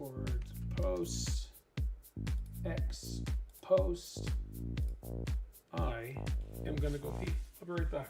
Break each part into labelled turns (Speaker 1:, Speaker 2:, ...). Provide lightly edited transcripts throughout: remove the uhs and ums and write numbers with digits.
Speaker 1: record post X post. I am gonna go pee. I'll be right back.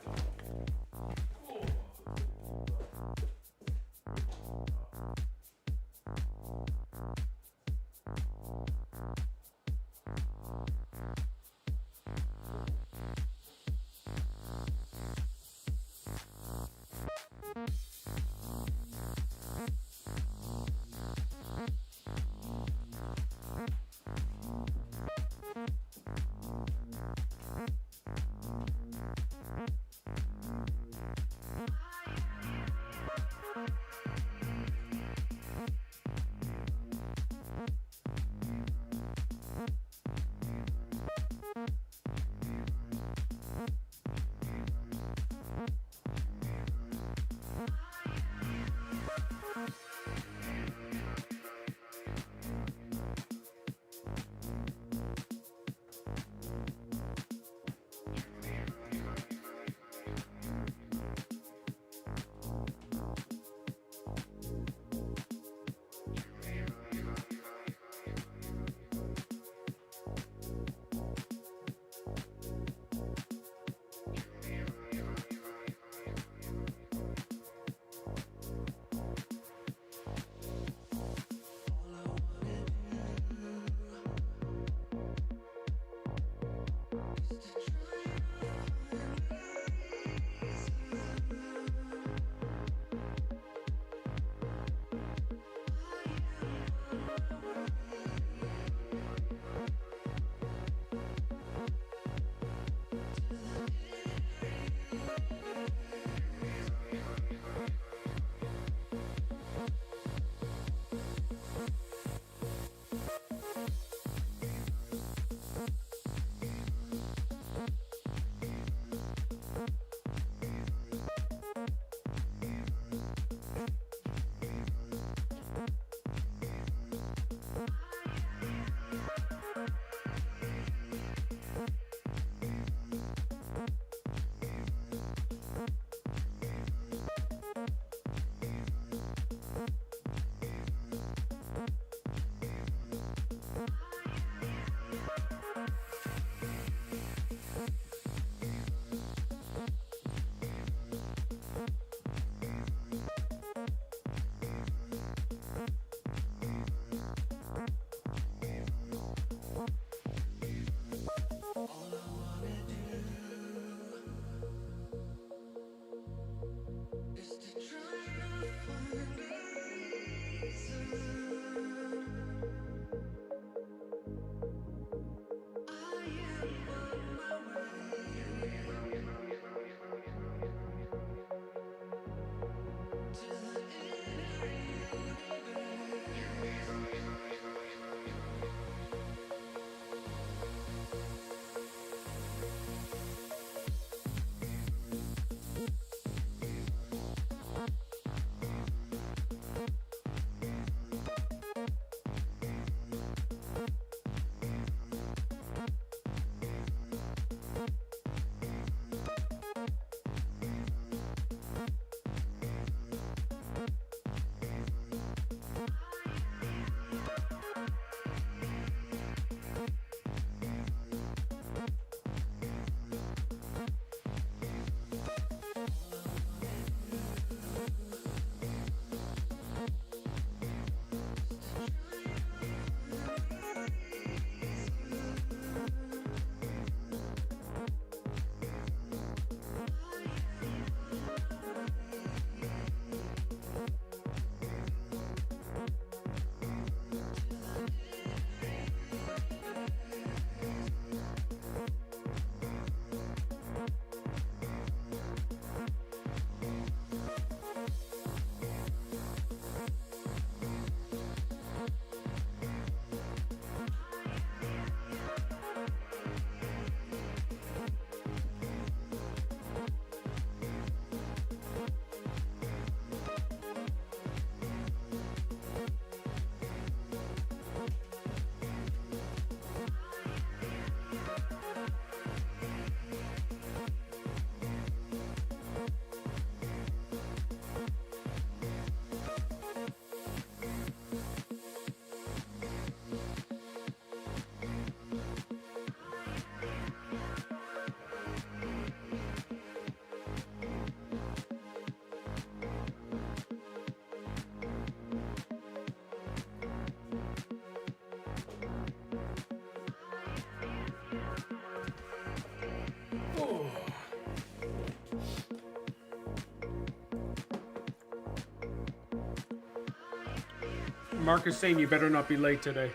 Speaker 1: Mark is saying you better not be late today.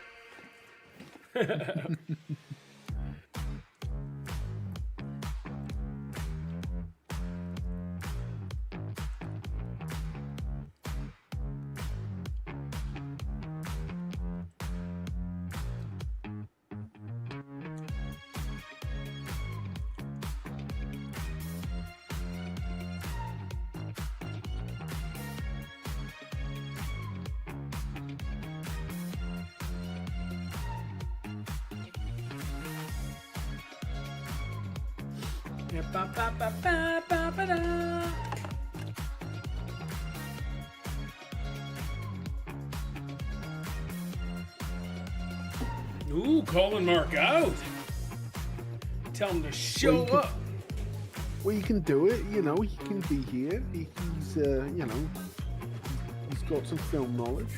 Speaker 1: Ooh, calling Mark out. Tell him to show up.
Speaker 2: Well, you can do it. You know, he can be here. He's you know, he's got some film knowledge.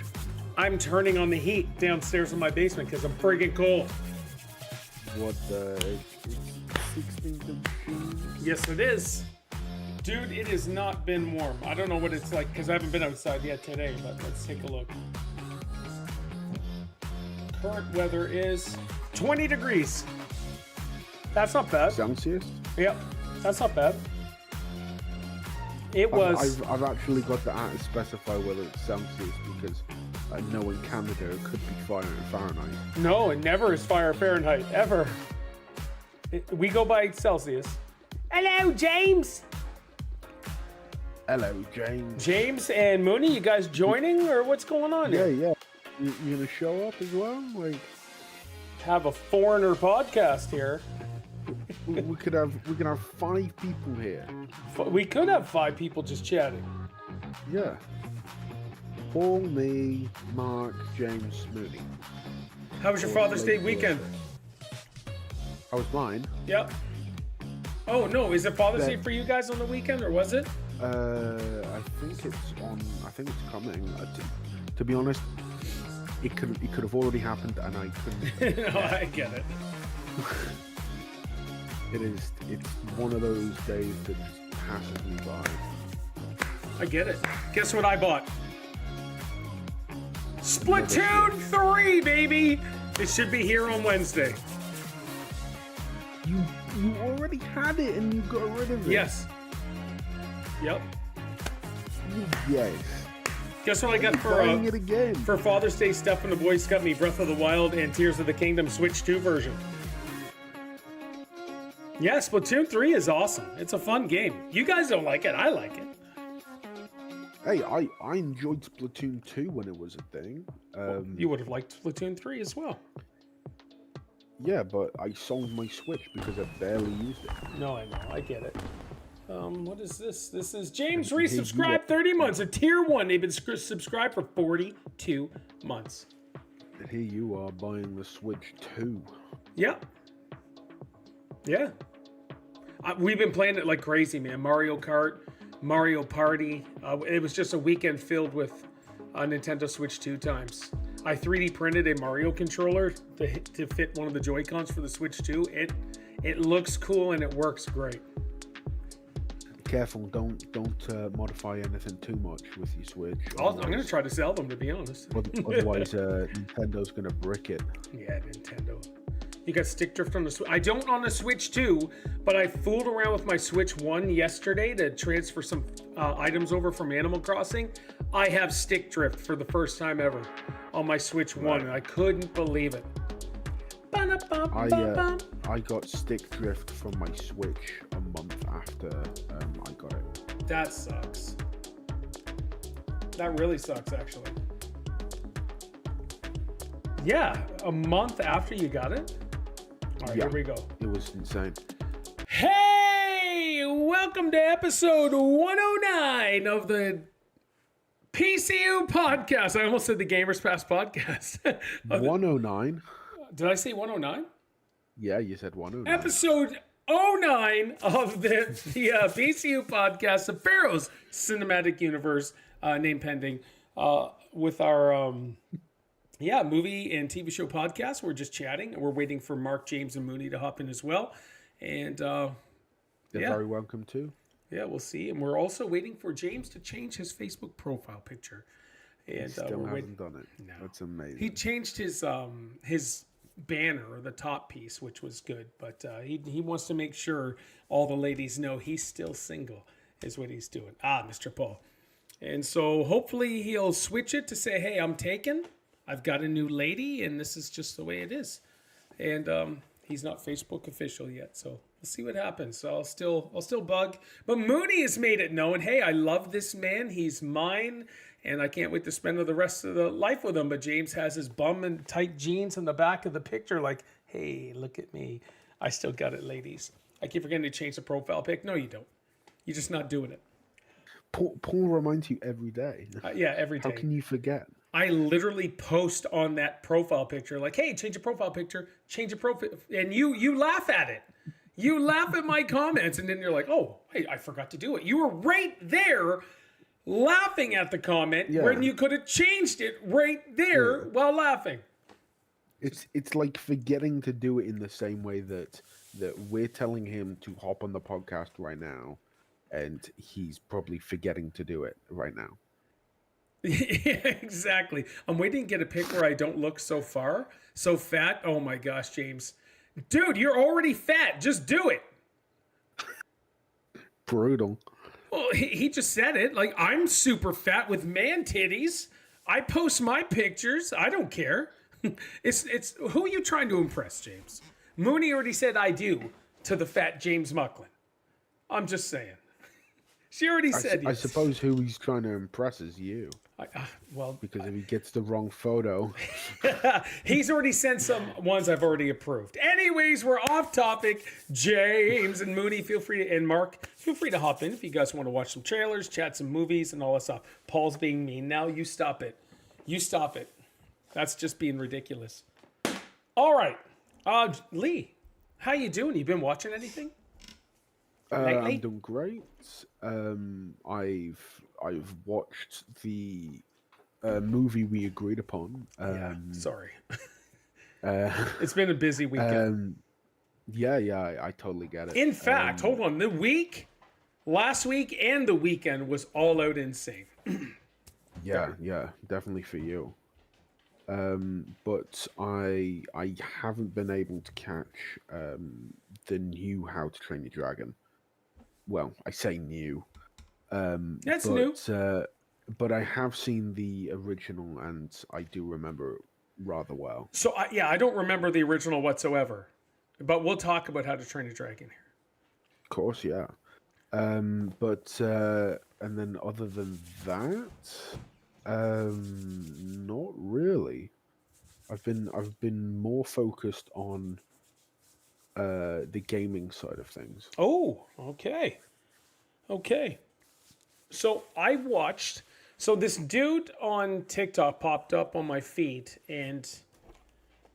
Speaker 1: I'm turning on the heat downstairs in my basement because I'm friggin' cold.
Speaker 2: What, it's 16th of June?
Speaker 1: Yes, it is. Dude, it has not been warm. I don't know what it's like because I haven't been outside yet today, but let's take a look. Current weather is 20 degrees. That's not bad.
Speaker 2: Celsius?
Speaker 1: Yep, that's not bad. It was...
Speaker 2: I've actually got to specify whether it's Celsius because I know in Canada it could be Fahrenheit.
Speaker 1: No, it never is Fahrenheit, ever. We go by Celsius. Hello, James.
Speaker 2: Hello, James.
Speaker 1: James and Mooney, you guys joining or what's going on here?
Speaker 2: Yeah. You gonna show up as well? Like,
Speaker 1: have a foreigner podcast here.
Speaker 2: we could have 5 people here.
Speaker 1: We could have 5 people just chatting.
Speaker 2: Yeah. Paul, me, Mark, James, Mooney.
Speaker 1: How was your Father's Day weekend?
Speaker 2: How was mine?
Speaker 1: Yep. Oh no, is it Father's Day for you guys on the weekend or was it?
Speaker 2: I think it's coming. To be honest, it could have already happened, and I couldn't.
Speaker 1: No, I get it.
Speaker 2: It's one of those days that just passes me by.
Speaker 1: I get it. Guess what I bought? Splatoon 3, baby. It should be here on Wednesday.
Speaker 2: You already had it and you got rid of it.
Speaker 1: Yes. Yep.
Speaker 2: Yes.
Speaker 1: Guess what I got
Speaker 2: buying it again.
Speaker 1: For Father's Day stuff, and the boys got me Breath of the Wild and Tears of the Kingdom Switch 2 version. Yeah, Splatoon 3 is awesome. It's a fun game. You guys don't like it. I like it.
Speaker 2: Hey, I enjoyed Splatoon 2 when it was a thing.
Speaker 1: Well, you would have liked Splatoon 3 as well.
Speaker 2: Yeah, but I sold my Switch because I barely used it.
Speaker 1: No, I know. I get it. What is this? This is James resubscribed 30 months. A tier 1. They've been subscribed for 42 months.
Speaker 2: And here you are buying the Switch 2.
Speaker 1: Yeah. Yeah. We've been playing it like crazy, man. Mario Kart, Mario Party. It was just a weekend filled with Nintendo Switch 2 times. I 3D printed a Mario controller to fit one of the Joy-Cons for the Switch 2. It looks cool and it works great.
Speaker 2: Careful, don't modify anything too much with your Switch.
Speaker 1: I'm going to try to sell them, to be honest.
Speaker 2: Otherwise, Nintendo's going to brick it.
Speaker 1: Yeah, Nintendo. You got stick drift on the Switch. I don't on the Switch 2, but I fooled around with my Switch 1 yesterday to transfer some items over from Animal Crossing. I have stick drift for the first time ever on my Switch 1, and I couldn't believe it.
Speaker 2: I got stick drift from my Switch a month after I got it.
Speaker 1: That sucks. That really sucks, actually. Yeah, a month after you got it? All right,
Speaker 2: yeah,
Speaker 1: here we go.
Speaker 2: It was insane.
Speaker 1: Hey, welcome to episode 109 of the PCU podcast. I almost said the Gamers Pass podcast.
Speaker 2: 109?
Speaker 1: Did I say 109?
Speaker 2: Yeah, you said 109.
Speaker 1: Episode 09 of the PCU podcast, the Pharaoh's Cinematic Universe, name pending, with our movie and TV show podcast. We're just chatting. We're waiting for Mark, James, and Mooney to hop in as well. And
Speaker 2: they're very welcome too.
Speaker 1: Yeah, we'll see. And we're also waiting for James to change his Facebook profile picture.
Speaker 2: He
Speaker 1: and
Speaker 2: still
Speaker 1: we're
Speaker 2: hasn't done it.
Speaker 1: No.
Speaker 2: That's amazing.
Speaker 1: He changed his banner or the top piece, which was good, but he wants to make sure all the ladies know he's still single. Is what he's doing. Mr. Paul. And so hopefully he'll switch it to say, hey, I'm taken. I've got a new lady, and this is just the way it is. And he's not Facebook official yet, so we'll see what happens. So I'll still bug. But Mooney has made it known, hey, I love this man. He's mine, and I can't wait to spend the rest of the life with him. But James has his bum and tight jeans in the back of the picture, like, hey, look at me. I still got it, ladies. I keep forgetting to change the profile pic. No, you don't. You're just not doing it.
Speaker 2: Paul reminds you every day.
Speaker 1: Yeah, every day.
Speaker 2: How can you forget?
Speaker 1: I literally post on that profile picture, like, hey, change your profile picture, change your profile. And you laugh at it. You laugh at my comments, and then you're like, oh, hey, I forgot to do it. You were right there laughing at the comment when you could have changed it right there while laughing.
Speaker 2: It's like forgetting to do it in the same way that we're telling him to hop on the podcast right now, and he's probably forgetting to do it right now.
Speaker 1: Yeah, exactly. I'm waiting to get a pic where I don't look so fat. Oh my gosh, James. Dude, you're already fat. Just do it.
Speaker 2: Brutal.
Speaker 1: Well, he just said it. Like, I'm super fat with man titties. I post my pictures. I don't care. It's who are you trying to impress, James? Mooney already said I do to the fat James Mucklin. I'm just saying. She already said yes.
Speaker 2: I suppose who he's trying to impress is you. Because if he gets the wrong photo.
Speaker 1: He's already sent some ones I've already approved. Anyways, we're off topic. James and Mooney, feel free to, and Mark, feel free to hop in if you guys want to watch some trailers, chat some movies, and all that stuff. Paul's being mean. Now you stop it. You stop it. That's just being ridiculous. All right. Lee, how you doing? You been watching anything?
Speaker 2: I'm doing great. I've watched the movie we agreed upon.
Speaker 1: Sorry. It's been a busy weekend.
Speaker 2: I totally get it.
Speaker 1: In fact, hold on. Last week and the weekend was all out insane.
Speaker 2: Yeah, definitely for you. But I haven't been able to catch the new How to Train Your Dragon. Well, I say new.
Speaker 1: That's new.
Speaker 2: But I have seen the original, and I do remember it rather well.
Speaker 1: So, I don't remember the original whatsoever. But we'll talk about How to Train a Dragon here.
Speaker 2: Of course, yeah. And then other than that, not really. I've been more focused on the gaming side of things.
Speaker 1: Oh, okay. So I watched. So this dude on TikTok popped up on my feed, and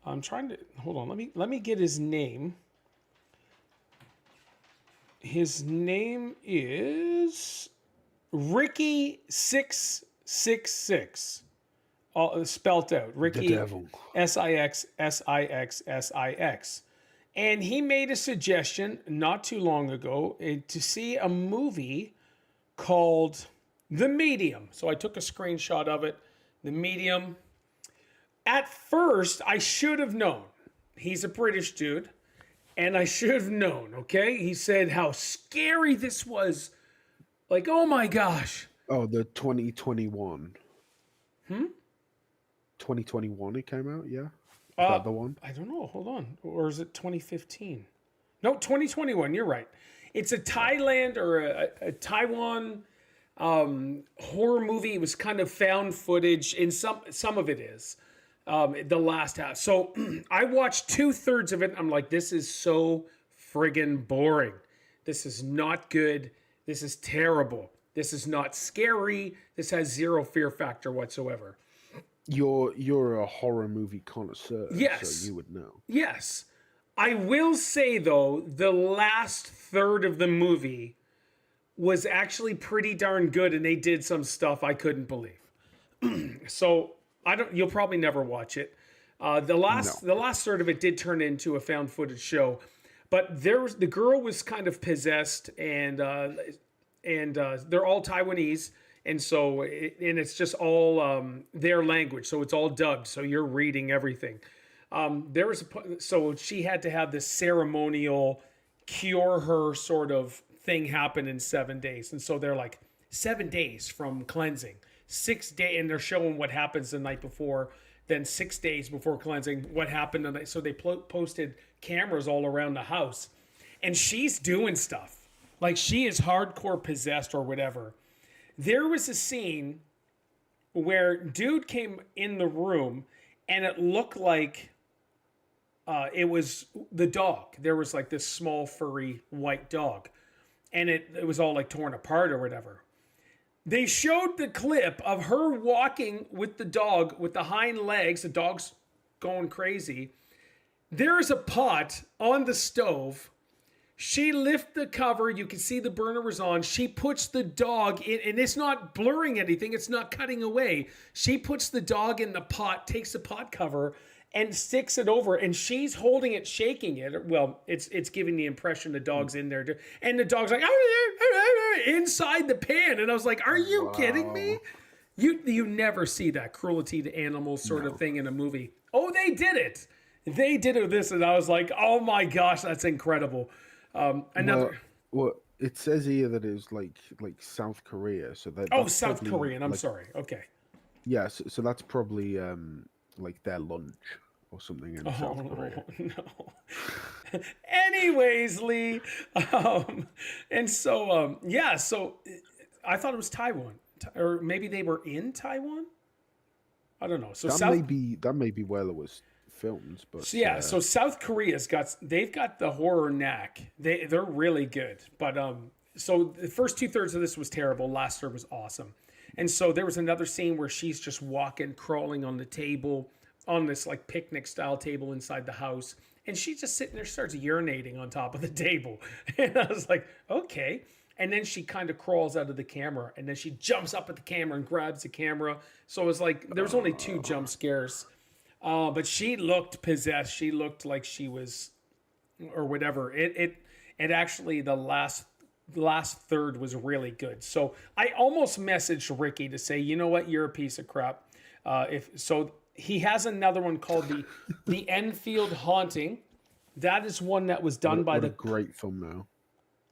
Speaker 1: I'm trying to hold on. Let me get his name. His name is Ricky666. All spelt out. Ricky.
Speaker 2: The devil.
Speaker 1: Sixsix. And he made a suggestion not too long ago to see a movie called The Medium. So I took a screenshot of it. The Medium. At first, I should have known. He's a British dude. And I should have known, okay? He said how scary this was. Like, oh my gosh.
Speaker 2: Oh, the 2021. 2021 it came out, yeah? Is that the one?
Speaker 1: I don't know. Hold on. Or is it 2015? No, 2021. You're right. It's a Thailand or a Taiwan horror movie. It was kind of found footage. In some of it is the last half. So I watched 2/3 of it. I'm like, this is so friggin' boring. This is not good. This is terrible. This is not scary. This has zero fear factor whatsoever.
Speaker 2: You're a horror movie connoisseur,
Speaker 1: yes.
Speaker 2: So you would know.
Speaker 1: Yes. I will say, though, the last third of the movie was actually pretty darn good, and they did some stuff I couldn't believe. So you'll probably never watch it. The last third of it did turn into a found footage show, but the girl was kind of possessed, and they're all Taiwanese. And so, and it's just all their language. So it's all dubbed. So you're reading everything. So she had to have this ceremonial cure her sort of thing happen in 7 days. And so they're like 7 days from cleansing, 6 days, and they're showing what happens the night before. Then 6 days before cleansing, what happened the night. So they posted cameras all around the house, and she's doing stuff like she is hardcore possessed or whatever. There was a scene where dude came in the room, and it looked like it was the dog. There was like this small furry white dog, and it was all like torn apart or whatever. They showed the clip of her walking with the dog with the hind legs. The dog's going crazy. There's a pot on the stove. She lifts the cover. You can see the burner was on. She puts the dog in, and it's not blurring anything. It's not cutting away. She puts the dog in the pot, takes the pot cover, and sticks it over, and she's holding it, shaking it. Well, it's giving the impression the dog's in there, and the dog's like inside the pan, and I was like, "Are you kidding me?" You never see that cruelty to animals sort of thing in a movie. Oh, they did it. They did it with this, and I was like, "Oh my gosh, that's incredible."
Speaker 2: Well, it says here that it was like South Korea, so that.
Speaker 1: Oh, South Korean. I'm sorry. Okay.
Speaker 2: Yeah, so that's probably like their lunch or something in South Korea.
Speaker 1: No. Anyways, Lee, and so yeah, so I thought it was Taiwan, or maybe they were in Taiwan. I don't know. So
Speaker 2: that may be where it was filmed, but
Speaker 1: so South Korea's got the horror knack. They're really good, but so the first 2/3 of this was terrible. Last third was awesome. And so there was another scene where she's just walking, crawling on the table, on this like picnic style table inside the house. And she's just sitting there, starts urinating on top of the table. And I was like, okay. And then she kind of crawls out of the camera, and then she jumps up at the camera and grabs the camera. So it was like, there was only 2 jump scares. But she looked possessed. She looked like she was, or whatever. It actually, the last third was really good. So I almost messaged Ricky to say, you know what, you're a piece of crap. He has another one called the Enfield Haunting. That is one that was done by the
Speaker 2: great thumbnail.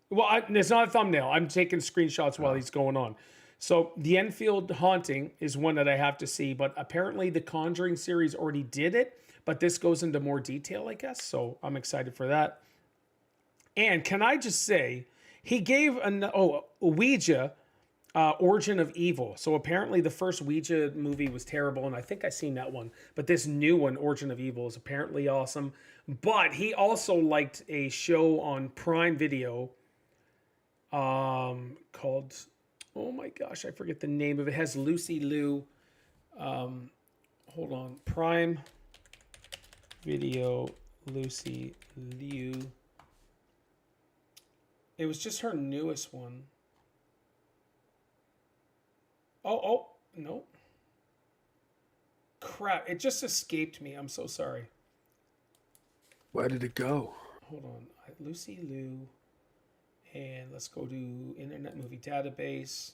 Speaker 1: Well, it's not a thumbnail. I'm taking screenshots while he's going on. So the Enfield Haunting is one that I have to see, but apparently the Conjuring series already did it, but this goes into more detail, I guess. So I'm excited for that. And can I just say, he gave Ouija, Origin of Evil. So apparently the first Ouija movie was terrible, and I think I seen that one. But this new one, Origin of Evil, is apparently awesome. But he also liked a show on Prime Video called, oh my gosh, I forget the name of it. It has Lucy Liu. Hold on. Prime Video, Lucy Liu. It was just her newest one. Oh, no. Crap, it just escaped me. I'm so sorry.
Speaker 2: Where did it go?
Speaker 1: Hold on. Lucy Liu. And let's go to Internet Movie Database.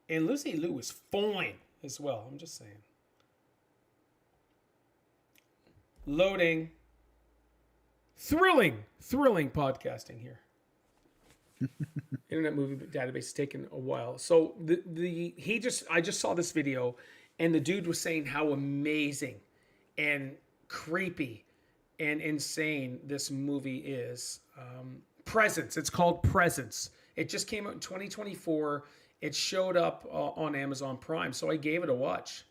Speaker 1: And Lucy Liu is fine as well. I'm just saying. Loading. Thrilling podcasting here. Internet Movie Database is taking a while. So I just saw this video, and the dude was saying how amazing and creepy and insane this movie is. Presence. It's called Presence. It just came out in 2024. It showed up on Amazon Prime, so I gave it a watch.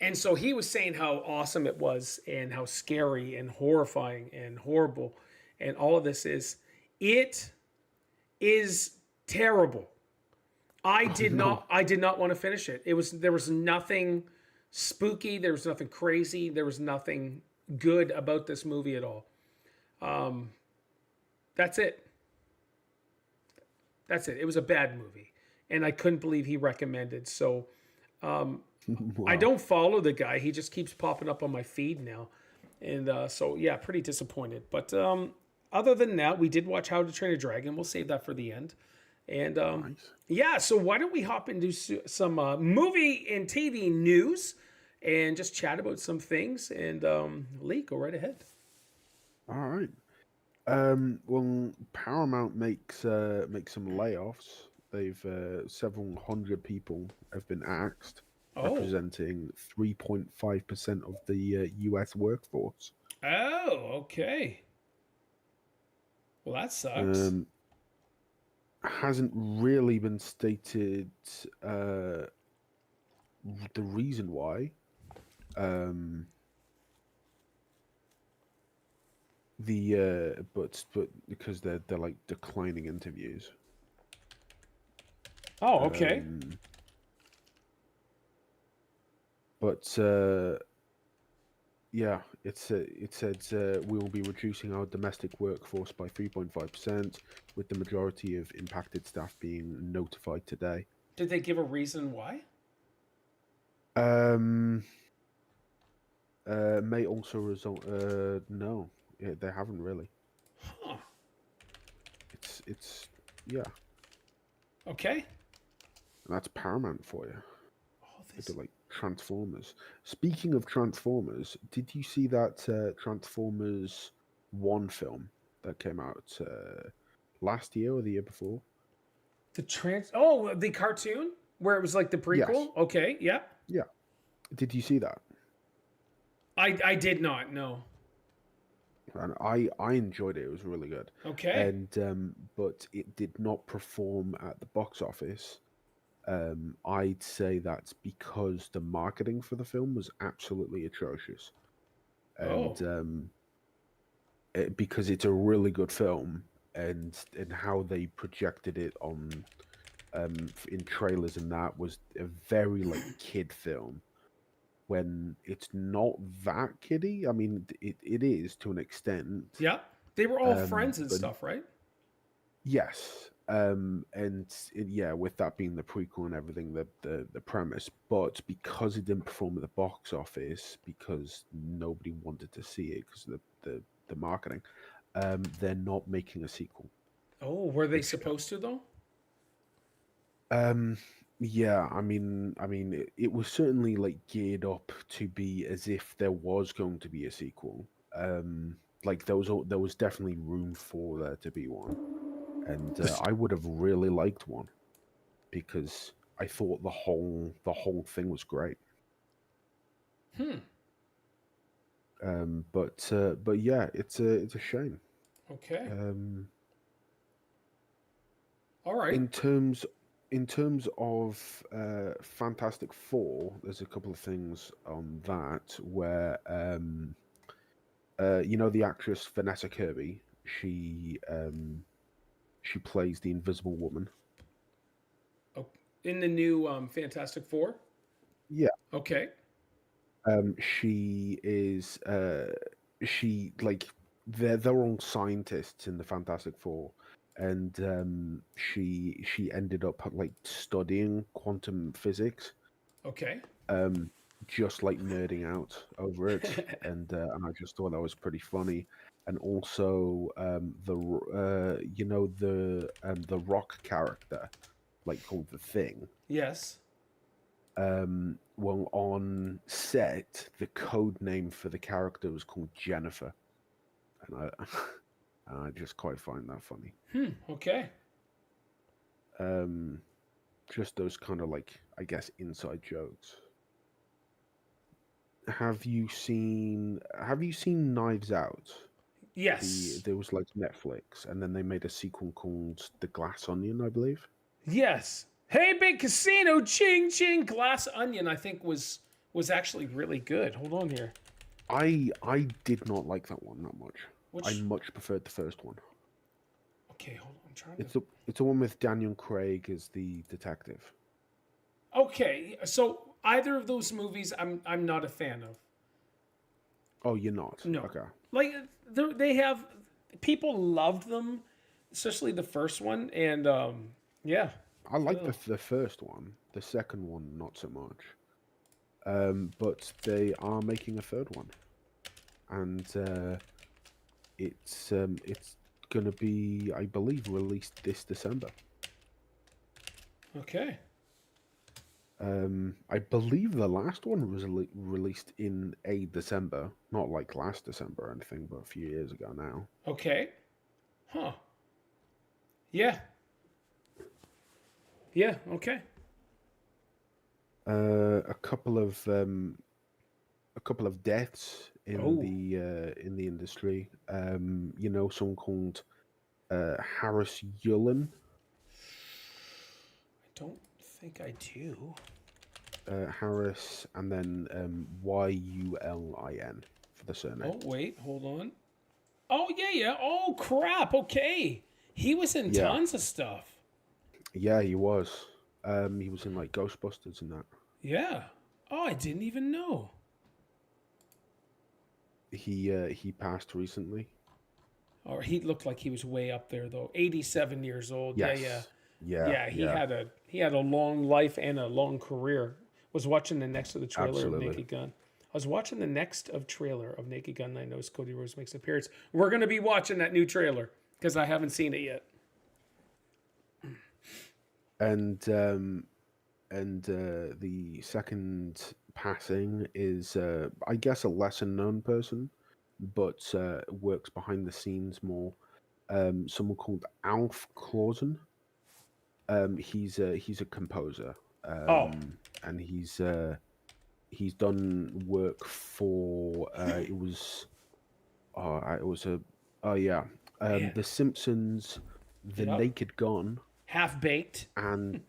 Speaker 1: And so he was saying how awesome it was, and how scary and horrifying and horrible and all of this is. It is terrible. I did not want to finish it. There was nothing spooky, there was nothing crazy, there was nothing good about this movie at all. That's it. It was a bad movie, and I couldn't believe he recommended. So wow. I don't follow the guy. He just keeps popping up on my feed now. And so, yeah, pretty disappointed. But other than that, we did watch How to Train a Dragon. We'll save that for the end. And
Speaker 2: Nice.
Speaker 1: yeah, so why don't we hop into some movie and TV news and just chat about some things? And Lee, go right ahead.
Speaker 2: All right. Well, Paramount makes some layoffs. They've several hundred people have been axed,
Speaker 1: Oh,
Speaker 2: representing 3.5% of the U.S. workforce.
Speaker 1: oh, okay. Well, that sucks.
Speaker 2: Um, hasn't really been stated uh, the reason why. Um, but because they're like declining interviews.
Speaker 1: Oh, okay.
Speaker 2: Um, but yeah, it said we will be reducing our domestic workforce by 3.5%, with the majority of impacted staff being notified today.
Speaker 1: Did they give a reason why?
Speaker 2: Um, may also result. No, yeah, they haven't really.
Speaker 1: Huh.
Speaker 2: It's yeah,
Speaker 1: Okay.
Speaker 2: and that's Paramount for you.
Speaker 1: Oh,
Speaker 2: They
Speaker 1: this.
Speaker 2: do like Transformers. Speaking of Transformers, did you see that Transformers 1 film that came out last year or the year before?
Speaker 1: The trans. Oh, the cartoon where it was like the
Speaker 2: Yes.
Speaker 1: prequel. Okay. Yeah.
Speaker 2: Yeah. Did you see that?
Speaker 1: I did not. No.
Speaker 2: And I enjoyed it. It was really good.
Speaker 1: Okay.
Speaker 2: And but it did not perform at the box office. I'd say that's because the marketing for the film was absolutely atrocious. And
Speaker 1: Oh.
Speaker 2: because it's a really good film, and how they projected it on in trailers, and that was a very like kid film, when it's not that kiddie. I mean, it is to an extent.
Speaker 1: Yeah. They were all friends and
Speaker 2: But
Speaker 1: stuff, right?
Speaker 2: yes, yeah, with that being the prequel and everything, the premise, but because it didn't perform at the box office, because nobody wanted to see it because of the marketing, they're not making a sequel.
Speaker 1: Oh, were they
Speaker 2: Which,
Speaker 1: supposed to though?
Speaker 2: um, yeah, I mean, it was certainly like geared up to be as if there was going to be a sequel. Like there was definitely room for there to be one, and I would have really liked one, because I thought the whole thing was great.
Speaker 1: Hmm.
Speaker 2: But yeah, it's a shame.
Speaker 1: Okay.
Speaker 2: Um,
Speaker 1: All right.
Speaker 2: in terms in terms of Fantastic Four, there's a couple of things on that where you know, the actress Vanessa Kirby, she plays the Invisible Woman.
Speaker 1: Oh, in the new Fantastic Four.
Speaker 2: Yeah.
Speaker 1: Okay.
Speaker 2: She is she like they're all scientists in the Fantastic Four, and she ended up like studying quantum physics,
Speaker 1: Okay.
Speaker 2: um, just like nerding out over it, and I just thought that was pretty funny. And also, you know, the Rock character, like, called the Thing.
Speaker 1: Yes.
Speaker 2: Well, on set, the code name for the character was called Jennifer, and I and I just quite find that funny.
Speaker 1: Hmm. Okay.
Speaker 2: Um, just those kind of, like, I guess, inside jokes. Have you seen Knives Out?
Speaker 1: Yes.
Speaker 2: There was like Netflix, and then they made a sequel called The Glass Onion, I believe.
Speaker 1: Yes. Hey, big casino, ching ching. Glass Onion, I think was actually really good. Hold on here.
Speaker 2: I did not like that one that much. I
Speaker 1: Which?
Speaker 2: much preferred the first one.
Speaker 1: Okay, hold on. I'm trying to.
Speaker 2: It's the one with Daniel Craig as the detective.
Speaker 1: Okay, so either of those movies, I'm not a fan of.
Speaker 2: Oh, you're not?
Speaker 1: No,
Speaker 2: Okay.
Speaker 1: like they have people loved them, especially the first one, and yeah.
Speaker 2: I like
Speaker 1: Ugh.
Speaker 2: the first one. The second one, not so much. But they are making a third one, and it's gonna be, I believe, released this December.
Speaker 1: Okay.
Speaker 2: I believe the last one was released in a December, not like last December or anything, but a few years ago now.
Speaker 1: Okay. Huh. Yeah. Yeah. Okay.
Speaker 2: A couple of deaths
Speaker 1: Oh,
Speaker 2: in the industry. You know, someone called Harris Yulin.
Speaker 1: I don't think I do.
Speaker 2: Harris, and then Yulin for the surname.
Speaker 1: Oh, wait. Hold on. Oh, yeah, yeah. Oh, crap. Okay. He was in
Speaker 2: Yeah,
Speaker 1: tons of stuff.
Speaker 2: yeah, he was. He was in like Ghostbusters and that.
Speaker 1: Yeah. Oh, I didn't even know.
Speaker 2: He passed recently.
Speaker 1: Or he looked like he was way up there though. 87 years old. Yeah, yeah.
Speaker 2: Yes. Yeah,
Speaker 1: Yeah,
Speaker 2: yeah,
Speaker 1: he had a long life and a long career. Was watching the next of the trailer of
Speaker 2: absolutely.
Speaker 1: Naked Gun. I was watching the next of trailer of Naked Gun. And I noticed Cody Rhodes makes an appearance. We're gonna be watching that new trailer because I haven't seen it yet.
Speaker 2: And the second passing is I guess a lesser known person, but works behind the scenes more. Someone called Alf Clausen. He's a composer,
Speaker 1: Oh,
Speaker 2: and he's done work for it was a oh yeah,
Speaker 1: man.
Speaker 2: The Simpsons, The
Speaker 1: Yep.
Speaker 2: Naked Gun,
Speaker 1: Half baked.
Speaker 2: and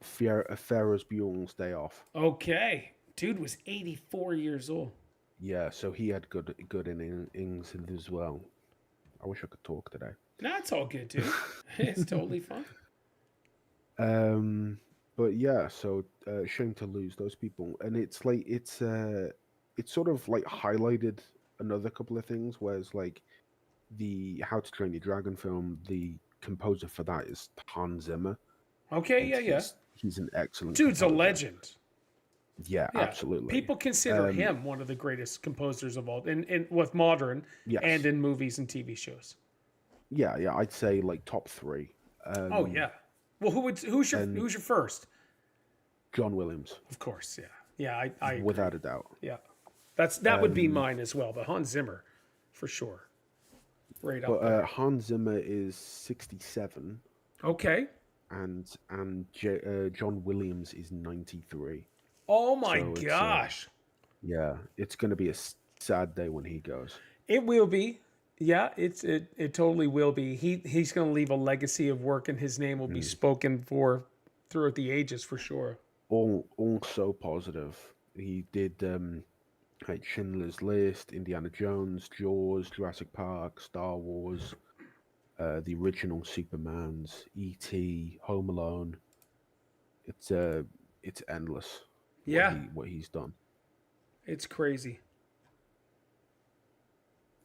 Speaker 2: Pharaoh's Buell's Day Off.
Speaker 1: Okay. Dude was 84 years old.
Speaker 2: Yeah, so he had good innings as well. I wish I could talk today.
Speaker 1: That's all good, dude. It's totally fine.
Speaker 2: But yeah, so shame to lose those people, and it's like it's sort of like highlighted another couple of things. Whereas like the How to Train Your Dragon film, the composer for that is Hans Zimmer,
Speaker 1: Okay,
Speaker 2: and
Speaker 1: yeah, yeah.
Speaker 2: he's an excellent
Speaker 1: Dude's a
Speaker 2: composer.
Speaker 1: legend.
Speaker 2: Yeah,
Speaker 1: Yeah,
Speaker 2: absolutely.
Speaker 1: people consider him one of the greatest composers of all, in with modern and
Speaker 2: Yes.
Speaker 1: in movies and TV shows.
Speaker 2: Yeah, yeah, I'd say like top three.
Speaker 1: Oh yeah. Well, who's
Speaker 2: And
Speaker 1: your first?
Speaker 2: John Williams,
Speaker 1: Of course, yeah, yeah. I agree.
Speaker 2: without a doubt.
Speaker 1: Yeah, that would be mine as well. But Hans Zimmer, for sure, right up
Speaker 2: But
Speaker 1: there.
Speaker 2: Hans Zimmer is 67,
Speaker 1: Okay.
Speaker 2: and John Williams is 93.
Speaker 1: Oh my
Speaker 2: So it's
Speaker 1: gosh,
Speaker 2: yeah, it's going to be a sad day when he goes.
Speaker 1: it will be. Yeah, it totally will be. He's going to leave a legacy of work, and his name will be spoken for throughout the ages for sure.
Speaker 2: All so positive. He did like Schindler's List, Indiana Jones, Jaws, Jurassic Park, Star Wars, the original Supermans, E.T., Home Alone. It's endless.
Speaker 1: Yeah,
Speaker 2: What he's done.
Speaker 1: it's crazy.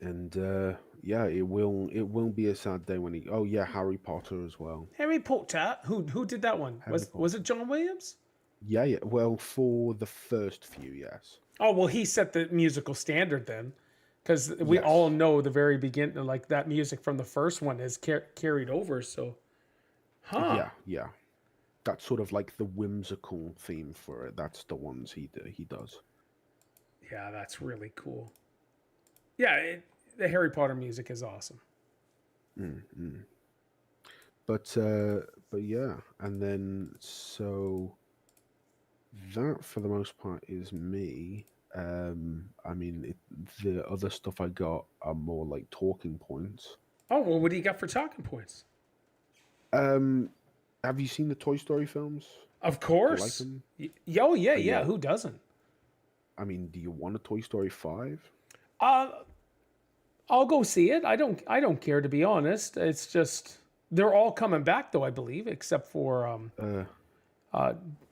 Speaker 2: And yeah, it will be a sad day when he. Oh yeah, Harry Potter as well.
Speaker 1: Harry Potter. Who did that one?
Speaker 2: Harry
Speaker 1: Was it John Williams?
Speaker 2: Yeah, yeah. Well, for the first few, yes.
Speaker 1: Oh well, he set the musical standard then, because we
Speaker 2: Yes.
Speaker 1: all know the very beginning, like that music from the first one is carried over. So, huh?
Speaker 2: Yeah, yeah. That's sort of like the whimsical theme for it. That's the ones he does.
Speaker 1: Yeah, that's really cool. Yeah, the Harry Potter music is awesome.
Speaker 2: But yeah, and then so that for the most part is me. I mean, the other stuff I got are more like talking points.
Speaker 1: Oh well, what do you got for talking points?
Speaker 2: Um, have you seen the Toy Story films?
Speaker 1: Of
Speaker 2: Do you like
Speaker 1: course.
Speaker 2: them?
Speaker 1: Oh yeah,
Speaker 2: Yeah.
Speaker 1: yeah. Who doesn't?
Speaker 2: I mean, do you want a Toy Story 5?
Speaker 1: Uh, I'll go see it. I don't care, to be honest. It's just they're all coming back though, I believe, except for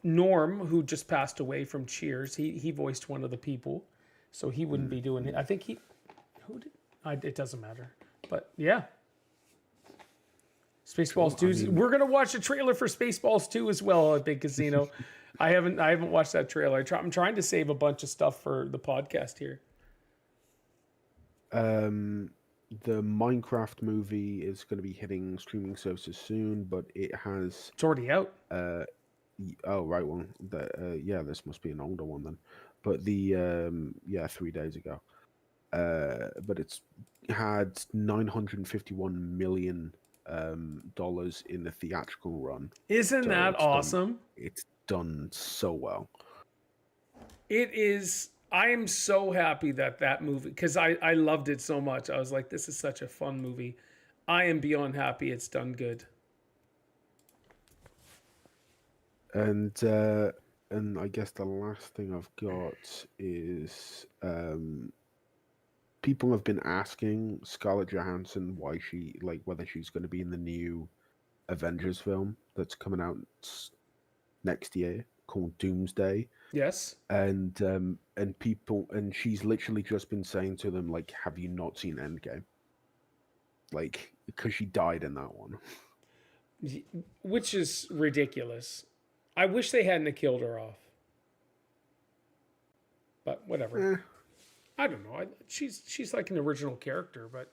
Speaker 1: Norm, who just passed away from Cheers. He voiced one of the people, so he wouldn't be doing it. I think who did? It doesn't matter. But yeah, Spaceballs 2. We're gonna watch the trailer for Spaceballs 2 as well at Big Casino. I haven't watched that trailer. I'm trying to save a bunch of stuff for the podcast here.
Speaker 2: the Minecraft movie is going to be hitting streaming services soon, but it has
Speaker 1: It's already out.
Speaker 2: oh right one yeah, this must be an older one then. But the yeah, 3 days ago. But it's had $951 million dollars in the theatrical run.
Speaker 1: Isn't
Speaker 2: So
Speaker 1: that awesome?
Speaker 2: It's done so well.
Speaker 1: It is. I am so happy that movie, because I loved it so much. I was like, this is such a fun movie. I am beyond happy it's done good.
Speaker 2: And I guess the last thing I've got is people have been asking Scarlett Johansson whether she's going to be in the new Avengers film that's coming out next year called Doomsday.
Speaker 1: Yes.
Speaker 2: And she's literally just been saying to them, like, have you not seen Endgame? Like, because she died in that one.
Speaker 1: Which is ridiculous. I wish they hadn't killed her off. But whatever. I don't know. She's like an original character, but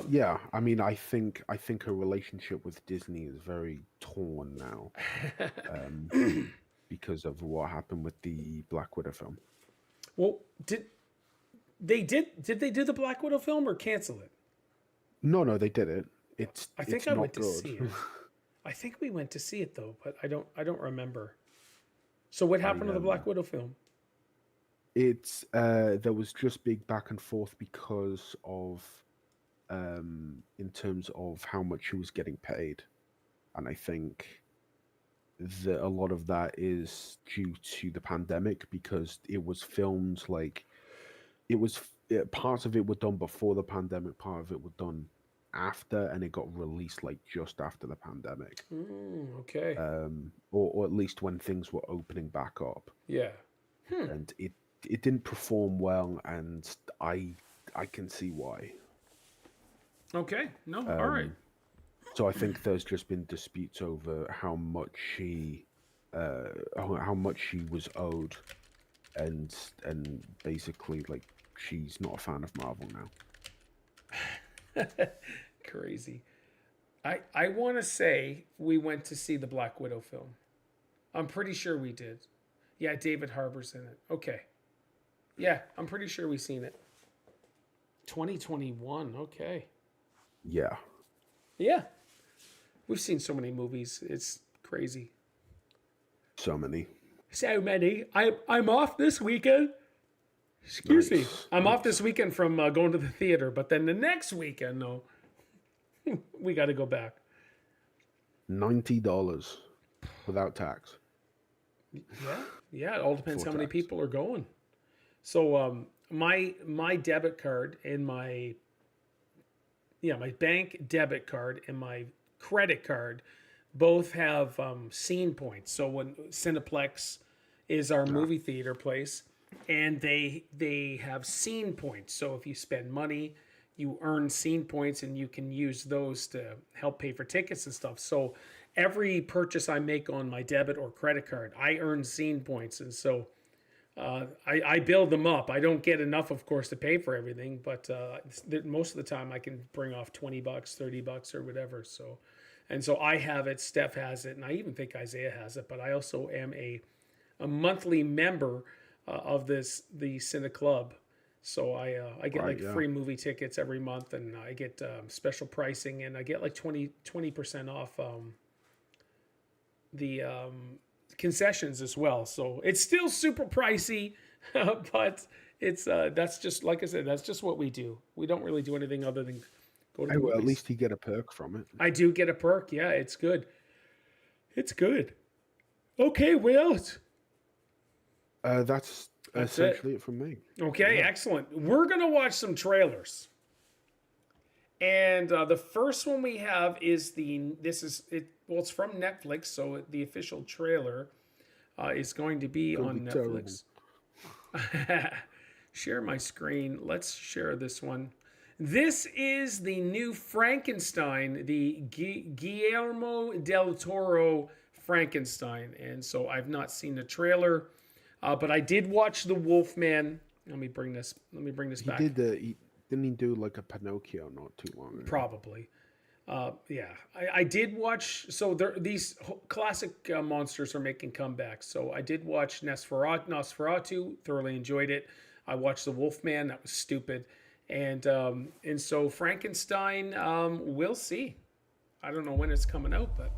Speaker 2: yeah, I mean, I think her relationship with Disney is very torn now, because of what happened with the Black Widow film.
Speaker 1: well, did they do the Black Widow film or cancel it?
Speaker 2: No, they did it.
Speaker 1: I think
Speaker 2: it's
Speaker 1: I
Speaker 2: not
Speaker 1: went to
Speaker 2: good.
Speaker 1: see it. I think we went to see it though, but I don't remember. So what happened to the Black Widow film?
Speaker 2: It's there was just big back and forth because of in terms of how much she was getting paid, and I think that a lot of that is due to the pandemic, because it was filmed like parts of it were done before the pandemic, part of it were done after, and it got released like just after the pandemic.
Speaker 1: Okay.
Speaker 2: Or at least when things were opening back up.
Speaker 1: Yeah.
Speaker 2: And it didn't perform well, and I can see why.
Speaker 1: Okay. No. All right.
Speaker 2: So I think there's just been disputes over how much she was owed, and basically like she's not a fan of Marvel now.
Speaker 1: Crazy. I want to say we went to see the Black Widow film. I'm pretty sure we did. Yeah, David Harbour's in it. Okay. Yeah, I'm pretty sure we've seen it. 2021. Okay.
Speaker 2: Yeah.
Speaker 1: Yeah. We've seen so many movies. It's crazy.
Speaker 2: So many.
Speaker 1: So many. I'm off this weekend. Excuse me. I'm off this weekend from going to the theater, but then the next weekend, no. We got to go back.
Speaker 2: $90 without tax.
Speaker 1: Yeah. It all depends how many people are going. So my debit card and my bank debit card and my credit card both have scene points. So when Cineplex is our movie theater place, and they have scene points. So if you spend money, you earn scene points, and you can use those to help pay for tickets and stuff. So every purchase I make on my debit or credit card, I earn scene points, and so I build them up. I don't get enough, of course, to pay for everything, but most of the time I can bring off $20, $30, or whatever. So, and so I have it. Steph has it, and I even think Isaiah has it. But I also am a monthly member of the Cine Club. So I get free movie tickets every month, and I get special pricing, and I get like 20% off the concessions as well. So it's still super pricey, but it's that's just, like I said, that's just what we do. We don't really do anything other than go to the movies.
Speaker 2: At least you get a perk from it.
Speaker 1: I do get a perk. Yeah, it's good. It's good. Okay, what else?
Speaker 2: That's essentially it from me.
Speaker 1: Okay, excellent. We're gonna watch some trailers, and the first one we have is it's from Netflix, so the official trailer is going to be on Netflix. Share my screen. Let's share this one. This is the new Frankenstein, the Guillermo del Toro Frankenstein, and so I've not seen the trailer. But I did watch The Wolfman. Let me bring this back.
Speaker 2: Did didn't he do like a Pinocchio not too long ago?
Speaker 1: Probably. Yeah, I did watch. So these classic monsters are making comebacks. So I did watch Nosferatu. Thoroughly enjoyed it. I watched The Wolfman. That was stupid. And so Frankenstein. We'll see. I don't know when it's coming out, but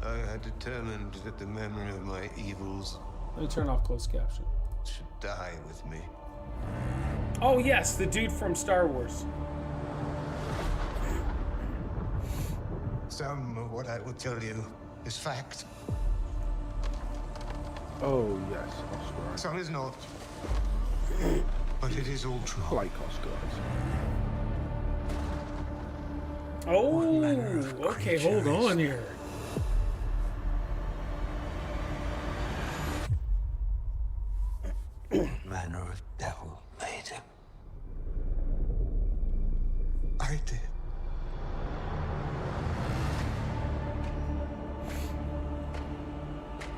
Speaker 3: I had determined that the memory of my evils
Speaker 1: let me turn off closed caption.
Speaker 3: should die with me.
Speaker 1: Oh yes, the dude from Star Wars.
Speaker 3: Some of what I will tell you is fact.
Speaker 2: Oh yes, Oscar.
Speaker 3: Some is not. But it is all true.
Speaker 2: I like Oscar.
Speaker 1: Oh, okay, hold on here.
Speaker 3: Manner of devil made him. I did.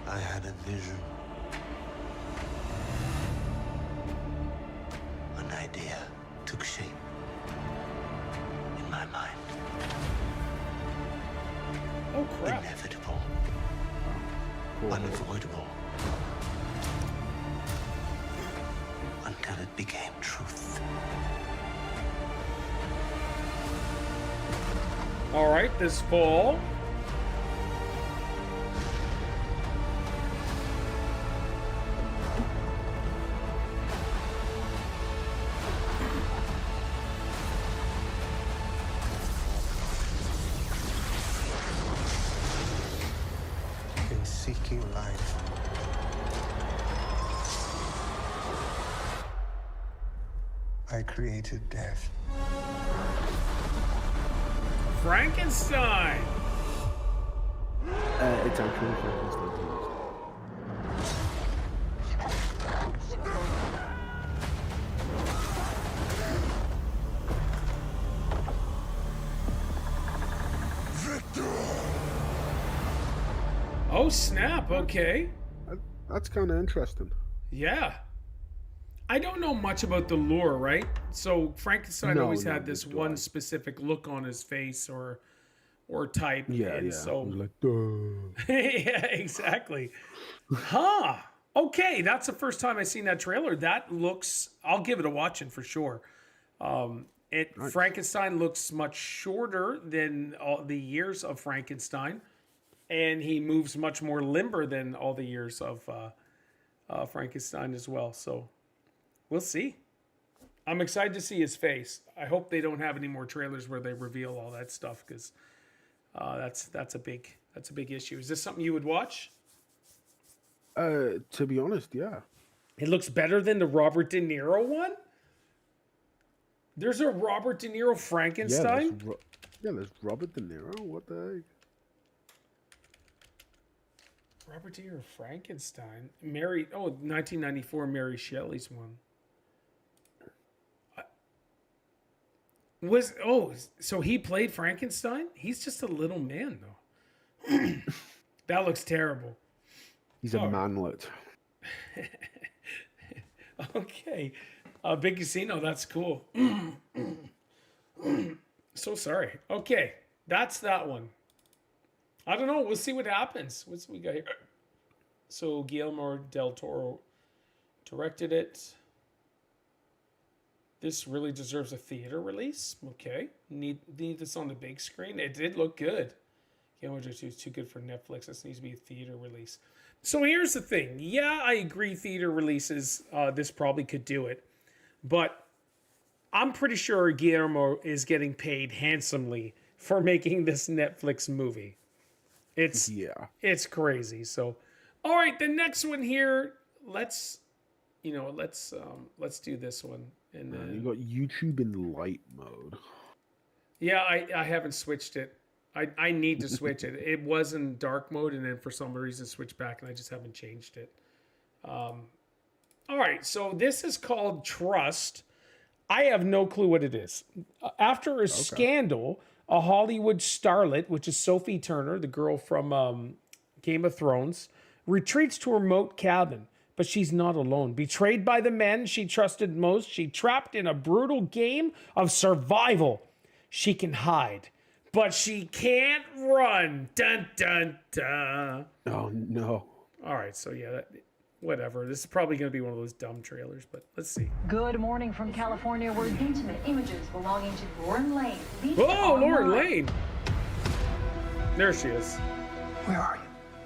Speaker 3: I had a vision. An idea took shape in my mind.
Speaker 1: Oh crap.
Speaker 3: Inevitable. Unavoidable. Until it became truth.
Speaker 1: All right, this fall.
Speaker 3: In seeking life, I created death.
Speaker 1: Frankenstein.
Speaker 2: It's actually Frankenstein.
Speaker 1: Oh snap! Okay.
Speaker 2: That's kind of interesting.
Speaker 1: Yeah. I don't know much about the lore, right? So Frankenstein always had this
Speaker 2: neither do
Speaker 1: one
Speaker 2: I.
Speaker 1: specific look on his face or type.
Speaker 2: Yeah,
Speaker 1: and
Speaker 2: yeah.
Speaker 1: So
Speaker 2: I was like, duh.
Speaker 1: yeah, exactly. Huh. Okay, that's the first time I've seen that trailer. That looks. I'll give it a watching for sure. Frankenstein looks much shorter than all the years of Frankenstein, and he moves much more limber than all the years of Frankenstein as well. So we'll see. I'm excited to see his face. I hope they don't have any more trailers where they reveal all that stuff because that's a big issue. Is this something you would watch?
Speaker 2: To be honest, yeah.
Speaker 1: It looks better than the Robert De Niro one. There's a Robert De Niro Frankenstein.
Speaker 2: There's Robert De Niro. What the heck?
Speaker 1: Robert De Niro Frankenstein. 1994 Mary Shelley's one. So he played Frankenstein? He's just a little man though. That looks terrible.
Speaker 2: He's a manlet.
Speaker 1: Okay. Big Casino, that's cool. So sorry. Okay. That's that one. I don't know. We'll see what happens. What's we got here? So Guillermo del Toro directed it. This really deserves a theater release. Okay. Need this on the big screen. It did look good. Guillermo del Toro is too good for Netflix. This needs to be a theater release. So here's the thing. Yeah, I agree theater releases, this probably could do it. But I'm pretty sure Guillermo is getting paid handsomely for making this Netflix movie. It's crazy. So, all right, the next one here. Let's do this one. And then
Speaker 2: You got YouTube in light mode.
Speaker 1: yeah, I haven't switched it. I need to switch it. It was in dark mode, and then for some reason switched back, and I just haven't changed it. All right, so this is called Trust. I have no clue what it is. After a scandal, a Hollywood starlet, which is Sophie Turner, the girl from Game of Thrones, retreats to a remote cabin. but she's not alone. Betrayed by the men she trusted most, she trapped in a brutal game of survival. She can hide, but she can't run. Dun, dun, dun.
Speaker 2: Oh no.
Speaker 1: All right, so yeah, whatever. This is probably going to be one of those dumb trailers, but let's see.
Speaker 4: Good morning from California, where intimate images belonging to Lauren Lane.
Speaker 1: Oh, Lauren Lane. There she is.
Speaker 4: Where are you?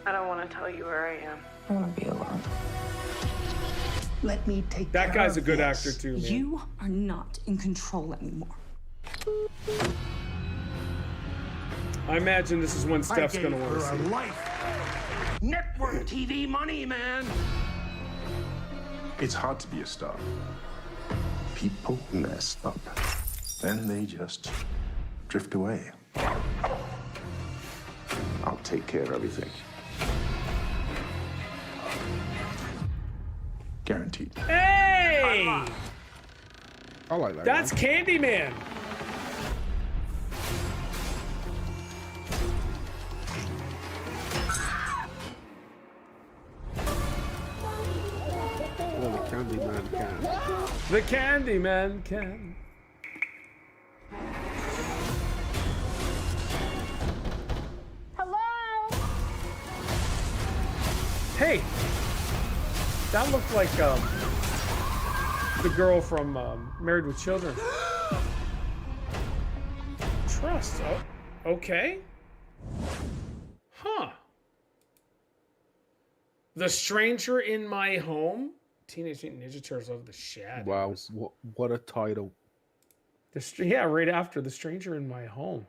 Speaker 5: I don't want to tell you where I am.
Speaker 4: I want to be alone.
Speaker 3: Let me take
Speaker 1: That
Speaker 3: care
Speaker 1: guy's a
Speaker 3: of
Speaker 1: good
Speaker 3: this.
Speaker 1: actor too, man.
Speaker 6: You are not in control anymore.
Speaker 1: I imagine this is when Steph's
Speaker 3: I
Speaker 1: going to
Speaker 3: gave
Speaker 1: want to
Speaker 3: her
Speaker 1: see.
Speaker 3: a life. Network TV money, man.
Speaker 7: It's hard to be a star. People mess up. Then they just drift away. I'll take care of everything. Guaranteed.
Speaker 1: Hey!
Speaker 2: I like that.
Speaker 1: That's
Speaker 2: one.
Speaker 1: Candyman.
Speaker 2: Well, the Candyman can.
Speaker 1: The Candyman can.
Speaker 5: Hello?
Speaker 1: Hey, that looked like the girl from Married with Children. Trust. Oh, okay. Huh. The Stranger in My Home. Teenage Mutant Ninja Turtles of the Shadows.
Speaker 2: Wow, what a title.
Speaker 1: Yeah, right after The Stranger in My Home.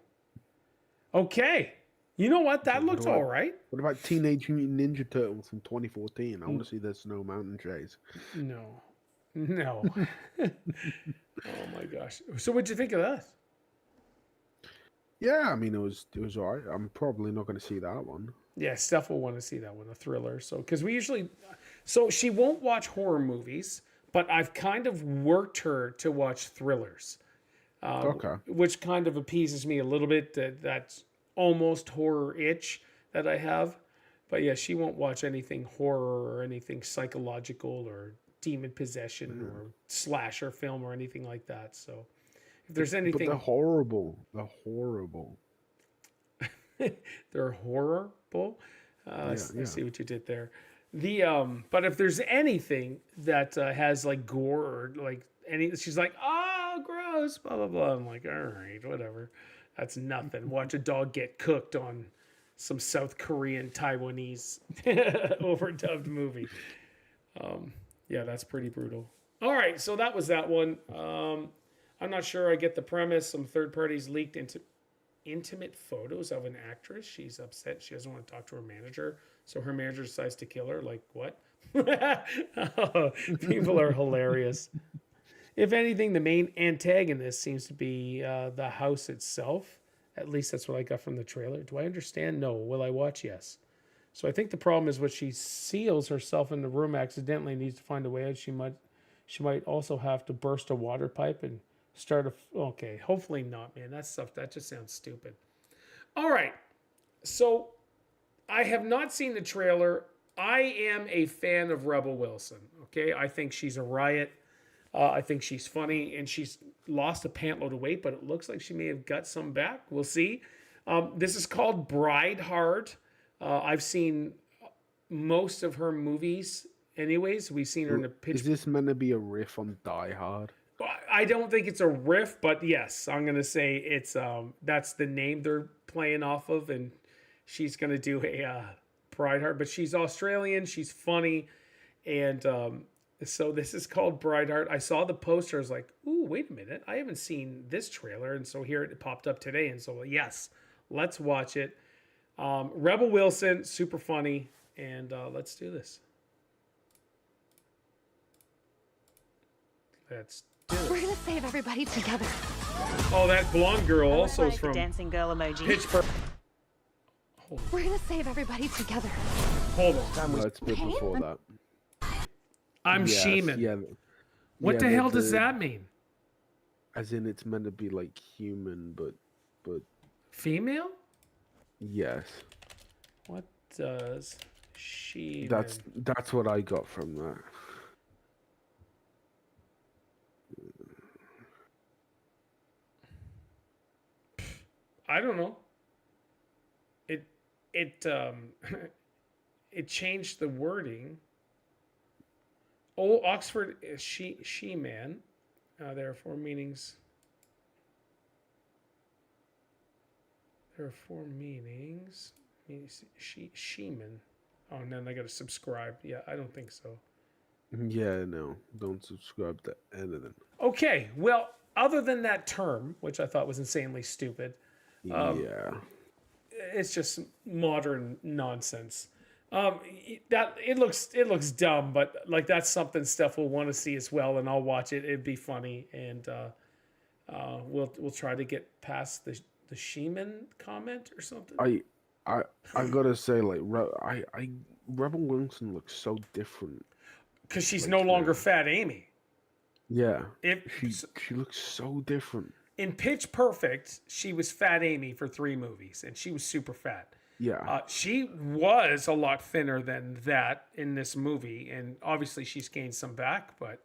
Speaker 1: Okay. You know what? That looks all right.
Speaker 2: What about Teenage Mutant Ninja Turtles from 2014? I want to see the Snow Mountain chase.
Speaker 1: No. No. Oh my gosh. So what'd you think of that?
Speaker 2: Yeah, I mean it was alright. I'm probably not going to see that one.
Speaker 1: Yeah, Steph will want to see that one, a thriller. So, because we usually, so she won't watch horror movies, but I've kind of worked her to watch thrillers.
Speaker 2: Okay.
Speaker 1: Which kind of appeases me a little bit. That's almost horror itch that I have. But yeah, she won't watch anything horror or anything psychological or demon possession or slasher film or anything like that. So, if there's anything,
Speaker 2: But they're horrible. They're horrible.
Speaker 1: they're horrible. I
Speaker 2: yeah.
Speaker 1: see what you did there. But if there's anything that has like gore or like any, she's like, oh, gross, blah blah blah. I'm like, all right, whatever. That's nothing. Watch a dog get cooked on some South Korean Taiwanese overdubbed movie. Yeah, that's pretty brutal. All right, so that was that one. I'm not sure I get the premise. Some third parties leaked into intimate photos of an actress. She's upset. She doesn't want to talk to her manager. So her manager decides to kill her. Like, what? Oh, people are hilarious. If anything, the main antagonist seems to be the house itself. At least that's what I got from the trailer. Do I understand? No. Will I watch? Yes. So I think the problem is when she seals herself in the room accidentally and needs to find a way out. She might also have to burst a water pipe and start okay, hopefully not, man. That stuff, that just sounds stupid. All right. So I have not seen the trailer. I am a fan of Rebel Wilson. Okay. I think she's a riot. I think she's funny and she's lost a pantload of weight, but it looks like she may have got some back. We'll see. This is called Bride Hard. I've seen most of her movies anyways. We've seen her in a pitch.
Speaker 2: Is this meant to be a riff on Die Hard?
Speaker 1: I don't think it's a riff, but yes, I'm gonna say it's that's the name they're playing off of, and she's gonna do a Bride Heart. But she's Australian, she's funny, and so this is called Bride Heart. I saw the poster, I was like, ooh, wait a minute, I haven't seen this trailer, and so here it popped up today, and so yes, let's watch it. Rebel Wilson, super funny, and let's do this. Let's do it.
Speaker 6: We're gonna save everybody together.
Speaker 1: Oh, that blonde girl also is
Speaker 5: Like the
Speaker 1: from
Speaker 5: dancing girl emoji.
Speaker 1: Pitch Perfect.
Speaker 6: We're gonna save everybody together.
Speaker 1: Hold on.
Speaker 2: No, it's a bit before that.
Speaker 1: I'm
Speaker 2: Yes,
Speaker 1: Sheeman.
Speaker 2: Yeah.
Speaker 1: What
Speaker 2: yeah,
Speaker 1: the hell does that mean?
Speaker 2: As in, it's meant to be like human, but
Speaker 1: Female?
Speaker 2: yes.
Speaker 1: What does She-Man.
Speaker 2: That's what I got from that.
Speaker 1: I don't know. It it changed the wording. Oh, Oxford she-man. There are four meanings. There are four meanings. She-man. Oh, and then I got to subscribe. Yeah, I don't think so.
Speaker 2: Yeah, no, don't subscribe to anything.
Speaker 1: Okay, well, other than that term, which I thought was insanely stupid,
Speaker 2: Yeah.
Speaker 1: it's just modern nonsense. That it looks dumb, but like that's something Steph will want to see as well, and I'll watch it. It'd be funny, and we'll try to get past the Sheeman comment or something.
Speaker 2: I gotta say, like, Rebel Wilson looks so different.
Speaker 1: Because she's
Speaker 2: like,
Speaker 1: no longer Fat Amy.
Speaker 2: Yeah.
Speaker 1: She
Speaker 2: looks so different.
Speaker 1: In Pitch Perfect, she was Fat Amy for 3 movies, and she was super fat.
Speaker 2: Yeah.
Speaker 1: She was a lot thinner than that in this movie, and obviously she's gained some back, but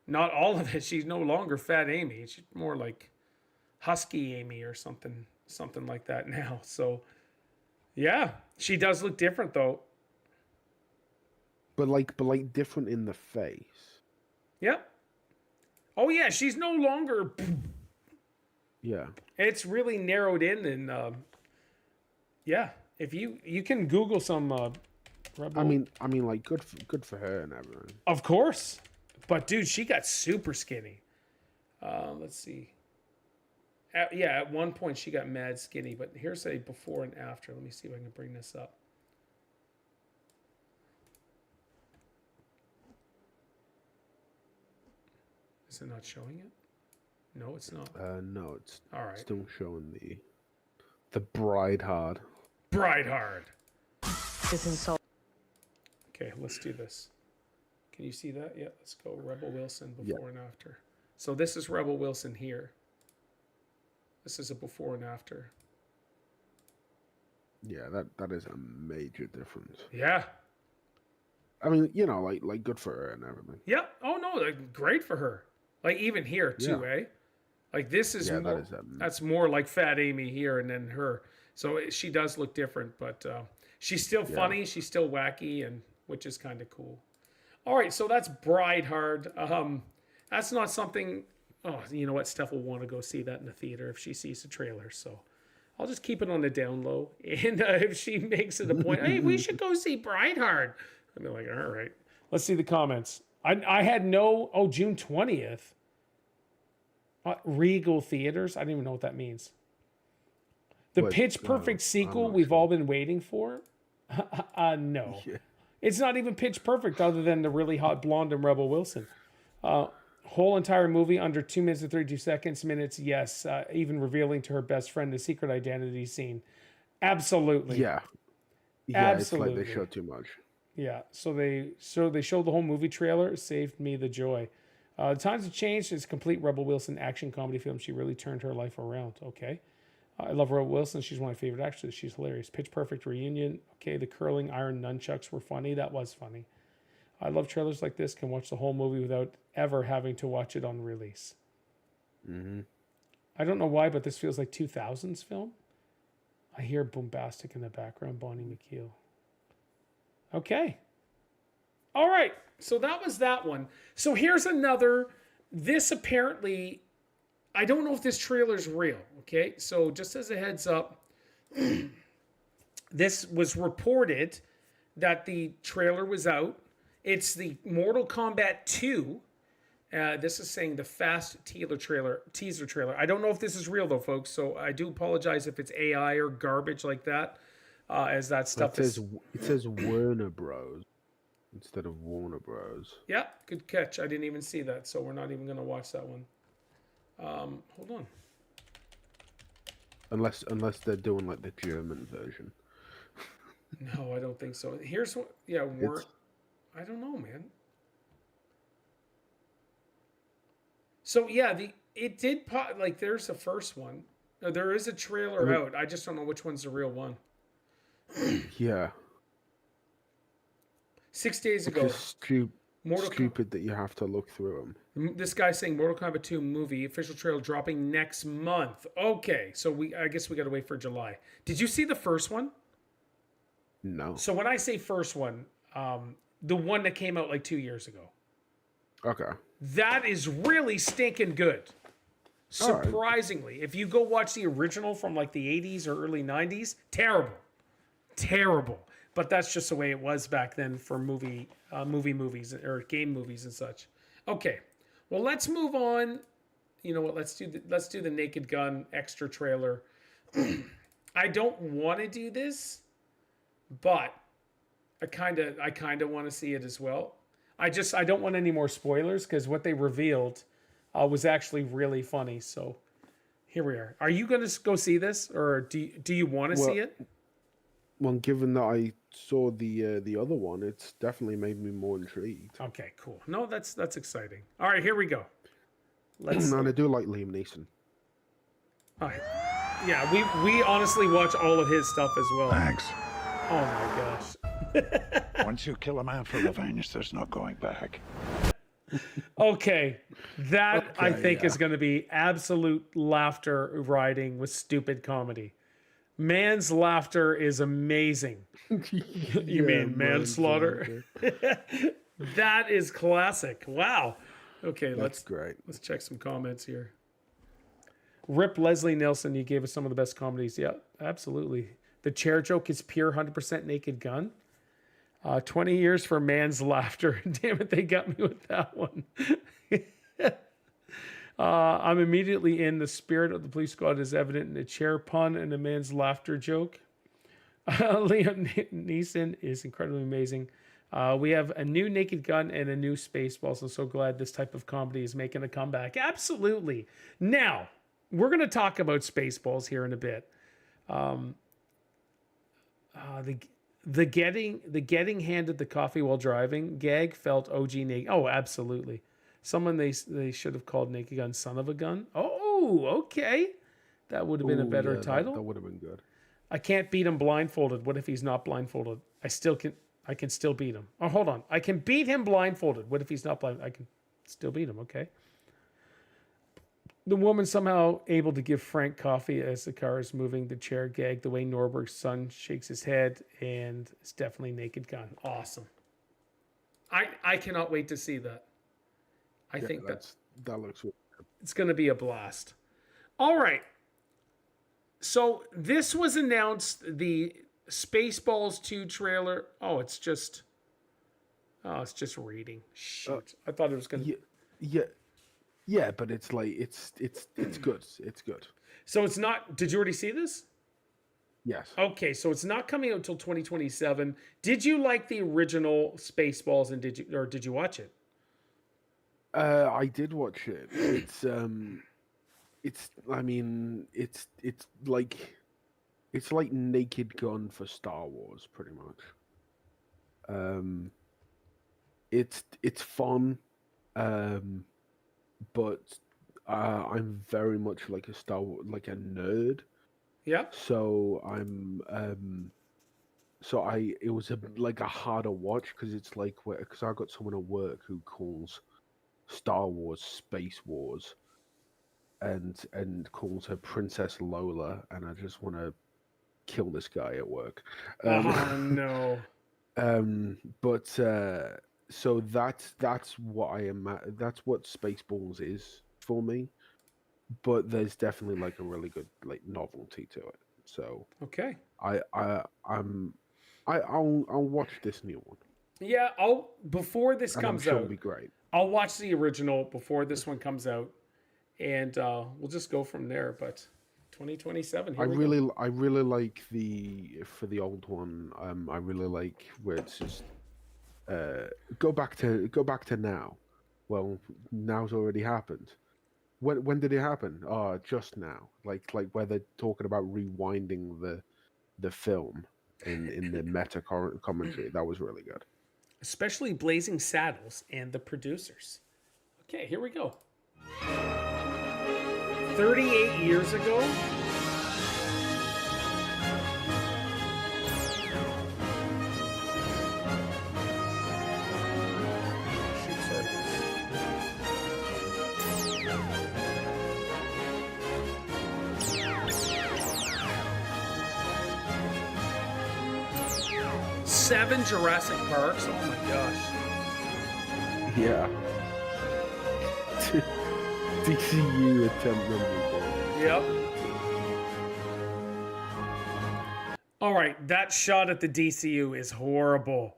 Speaker 1: not all of it. She's no longer Fat Amy. She's more like Husky Amy or something like that now. So, yeah, she does look different though.
Speaker 2: But like different in the face.
Speaker 1: Yep. Oh yeah, she's no longer.
Speaker 2: Yeah.
Speaker 1: It's really narrowed in, and yeah, if you can Google some Rebel.
Speaker 2: I mean, like good for her and everything.
Speaker 1: Of course, but dude, she got super skinny. Let's see. At one point she got mad skinny, but here's a before and after. Let me see if I can bring this up. Is it not showing it? No, it's not.
Speaker 2: No, it's
Speaker 1: all right.
Speaker 2: Still showing the bride hard.
Speaker 1: Bride hard.
Speaker 5: This is so.
Speaker 1: Okay, let's do this. Can you see that? Yeah, let's go. Rebel Wilson before and after. So this is Rebel Wilson here. This is a before and after.
Speaker 2: Yeah, that is a major difference.
Speaker 1: Yeah.
Speaker 2: I mean, you know, like good for her and everything.
Speaker 1: Yeah. Oh no, like, great for her. Like even here too, eh? Like this is more. That's more like Fat Amy here, and then her. So she does look different, but she's still funny. She's still wacky, and which is kind of cool. All right, so that's Bride Hard. That's not something. Oh, you know what? Steph will want to go see that in the theater if she sees the trailer. So I'll just keep it on the down low. And if she makes it a point, hey, we should go see Bride Hard. I'll be like, all right. Let's see the comments. I had no. Oh, June 20th. Regal Theaters. I don't even know what that means. The Pitch Perfect sequel we've all been waiting for. No. Yeah. It's not even Pitch Perfect other than the really hot blonde and Rebel Wilson. Whole entire movie under 2 minutes and 32 minutes. Yes. Even revealing to her best friend the secret identity scene. Absolutely.
Speaker 2: Yeah. Yeah, absolutely. It's like they show too much.
Speaker 1: Yeah. So they showed the whole movie trailer. It saved me the joy. The times have changed. It's a complete Rebel Wilson action comedy film. She really turned her life around. Okay. I love Rebel Wilson. She's one of my favorite actresses. She's hilarious. Pitch Perfect reunion. Okay, the curling iron nunchucks were funny. That was funny. I love trailers like this. Can watch the whole movie without ever having to watch it on release.
Speaker 2: Mm-hmm.
Speaker 1: I don't know why, but this feels like 2000s film. I hear bombastic in the background. Bonnie McKeel. Okay. All right. So that was that one. So here's another. This apparently... I don't know if this trailer's real, okay? So just as a heads up, this was reported that the trailer was out. It's the Mortal Kombat 2. This is saying the fast teaser trailer. I don't know if this is real though, folks. So I do apologize if it's AI or garbage like that, as that stuff
Speaker 2: it says Warner Bros. Instead of Warner Bros.
Speaker 1: Yeah, good catch. I didn't even see that, so we're not even going to watch that one. Hold on.
Speaker 2: Unless they're doing like the German version.
Speaker 1: No, I don't think so. Here's what. Yeah, I don't know, man. So yeah, it did pop. Like there's the first one. There is a trailer out. I just don't know which one's the real one.
Speaker 2: Yeah.
Speaker 1: 6 days ago.
Speaker 2: Because stupid that you have to look through them.
Speaker 1: This guy's saying Mortal Kombat 2 movie official trailer dropping next month. Okay, so I guess we got to wait for July. Did you see the first one?
Speaker 2: No.
Speaker 1: So when I say first one, the one that came out like 2 years ago.
Speaker 2: Okay.
Speaker 1: That is really stinking good. Surprisingly, if you go watch the original from like the 80s or early 90s, terrible. But that's just the way it was back then for movies or game movies and such. Okay, well let's move on. You know what? Let's do the Naked Gun extra trailer. I don't want to do this, but I kind of want to see it as well. I don't want any more spoilers because what they revealed was actually really funny. So here we are. Are you going to go see this, or do you want to see it?
Speaker 2: Well, given that I saw the other one, it's definitely made me more intrigued.
Speaker 1: Okay, cool. No, that's exciting. All right, here we go. Let's.
Speaker 2: And I do like Liam Neeson.
Speaker 1: All right. Yeah, we honestly watch all of his stuff as well.
Speaker 8: Thanks.
Speaker 1: Oh my gosh.
Speaker 8: Once you kill a man for revenge, there's no going back.
Speaker 1: Okay, I think is going to be absolute laughter riding with stupid comedy. Man's laughter is amazing. You mean manslaughter? That is classic. Wow. Okay,
Speaker 2: That's great.
Speaker 1: Let's check some comments here. Rip Leslie Nelson, you gave us some of the best comedies. Yeah, absolutely. The chair joke is pure 100% Naked Gun. 20 years for man's laughter. Damn it, they got me with that one. I'm immediately in. The spirit of the police squad is evident in the chair pun and the man's laughter joke. Liam Neeson is incredibly amazing. We have a new Naked Gun and a new Spaceballs. I'm so glad this type of comedy is making a comeback. Absolutely. Now, we're going to talk about Spaceballs here in a bit. The getting handed the coffee while driving gag felt OG naked. Oh, absolutely. Someone they should have called Naked Gun Son of a Gun. Oh, okay. That would have been a better title.
Speaker 2: That would have been good.
Speaker 1: I can't beat him blindfolded. What if he's not blindfolded? I can still beat him. Oh, hold on. I can beat him blindfolded. What if he's not blind? I can still beat him. Okay. The woman somehow able to give Frank coffee as the car is moving. The chair gag the way Norberg's son shakes his head, and it's definitely Naked Gun. Awesome. I cannot wait to see that. I think that
Speaker 2: looks good.
Speaker 1: It's going to be a blast. All right. So this was announced, the Spaceballs 2 trailer. Oh, it's just reading. Shoot. I thought it was going to
Speaker 2: Yeah, but it's like it's good. It's good.
Speaker 1: So it's not. Did you already see this?
Speaker 2: Yes.
Speaker 1: Okay, so it's not coming out until 2027. Did you like the original Spaceballs, and did you watch it?
Speaker 2: I did watch it. It's like Naked Gun for Star Wars, pretty much. It's fun. But I'm very much like a Star Wars, like a nerd.
Speaker 1: Yeah.
Speaker 2: So it was like a harder watch because it's like because I got someone at work who calls Star Wars Space Wars, and calls her Princess Lola, and I just want to kill this guy at work.
Speaker 1: Oh no.
Speaker 2: So that's what I am. That's what Spaceballs is for me. But there's definitely like a really good like novelty to it. So
Speaker 1: okay,
Speaker 2: I'll watch this new one.
Speaker 1: Yeah, before this comes out.
Speaker 2: It'll be great.
Speaker 1: I'll watch the original before this one comes out, and we'll just go from there. But 2027.
Speaker 2: I really like for the old one. I really like where it's just. Go back to now. Well, now's already happened. When did it happen? Oh, just now. Like where they're talking about rewinding the film in the meta commentary. That was really good.
Speaker 1: Especially Blazing Saddles and the producers. Okay, here we go. 38 years ago. 7 Jurassic Parks. Oh my gosh.
Speaker 2: Yeah. DCU attempt number 1.
Speaker 1: Yep. All right, that shot at the DCU is horrible.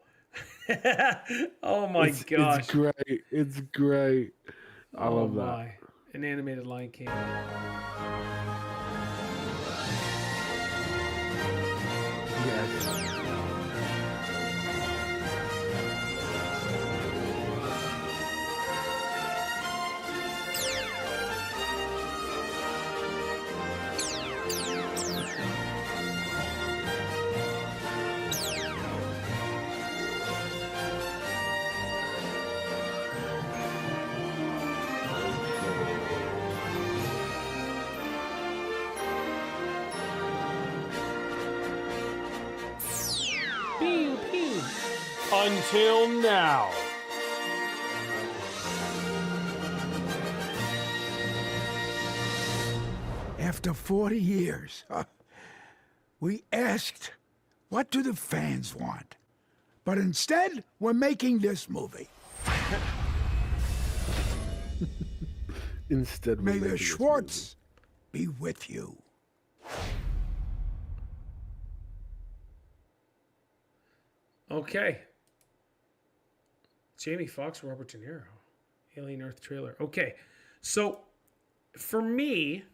Speaker 1: Oh my gosh.
Speaker 2: It's great. It's great. I love that.
Speaker 1: My. An animated Lion King.
Speaker 2: Yes.
Speaker 1: Pew, pew. Until now.
Speaker 9: After 40 years, we asked, what do the fans want? But instead, we're making this movie.
Speaker 2: Instead,
Speaker 9: May the Schwartz be with you.
Speaker 1: Okay. Jamie Foxx, Robert De Niro. Alien Earth trailer. Okay. So for me,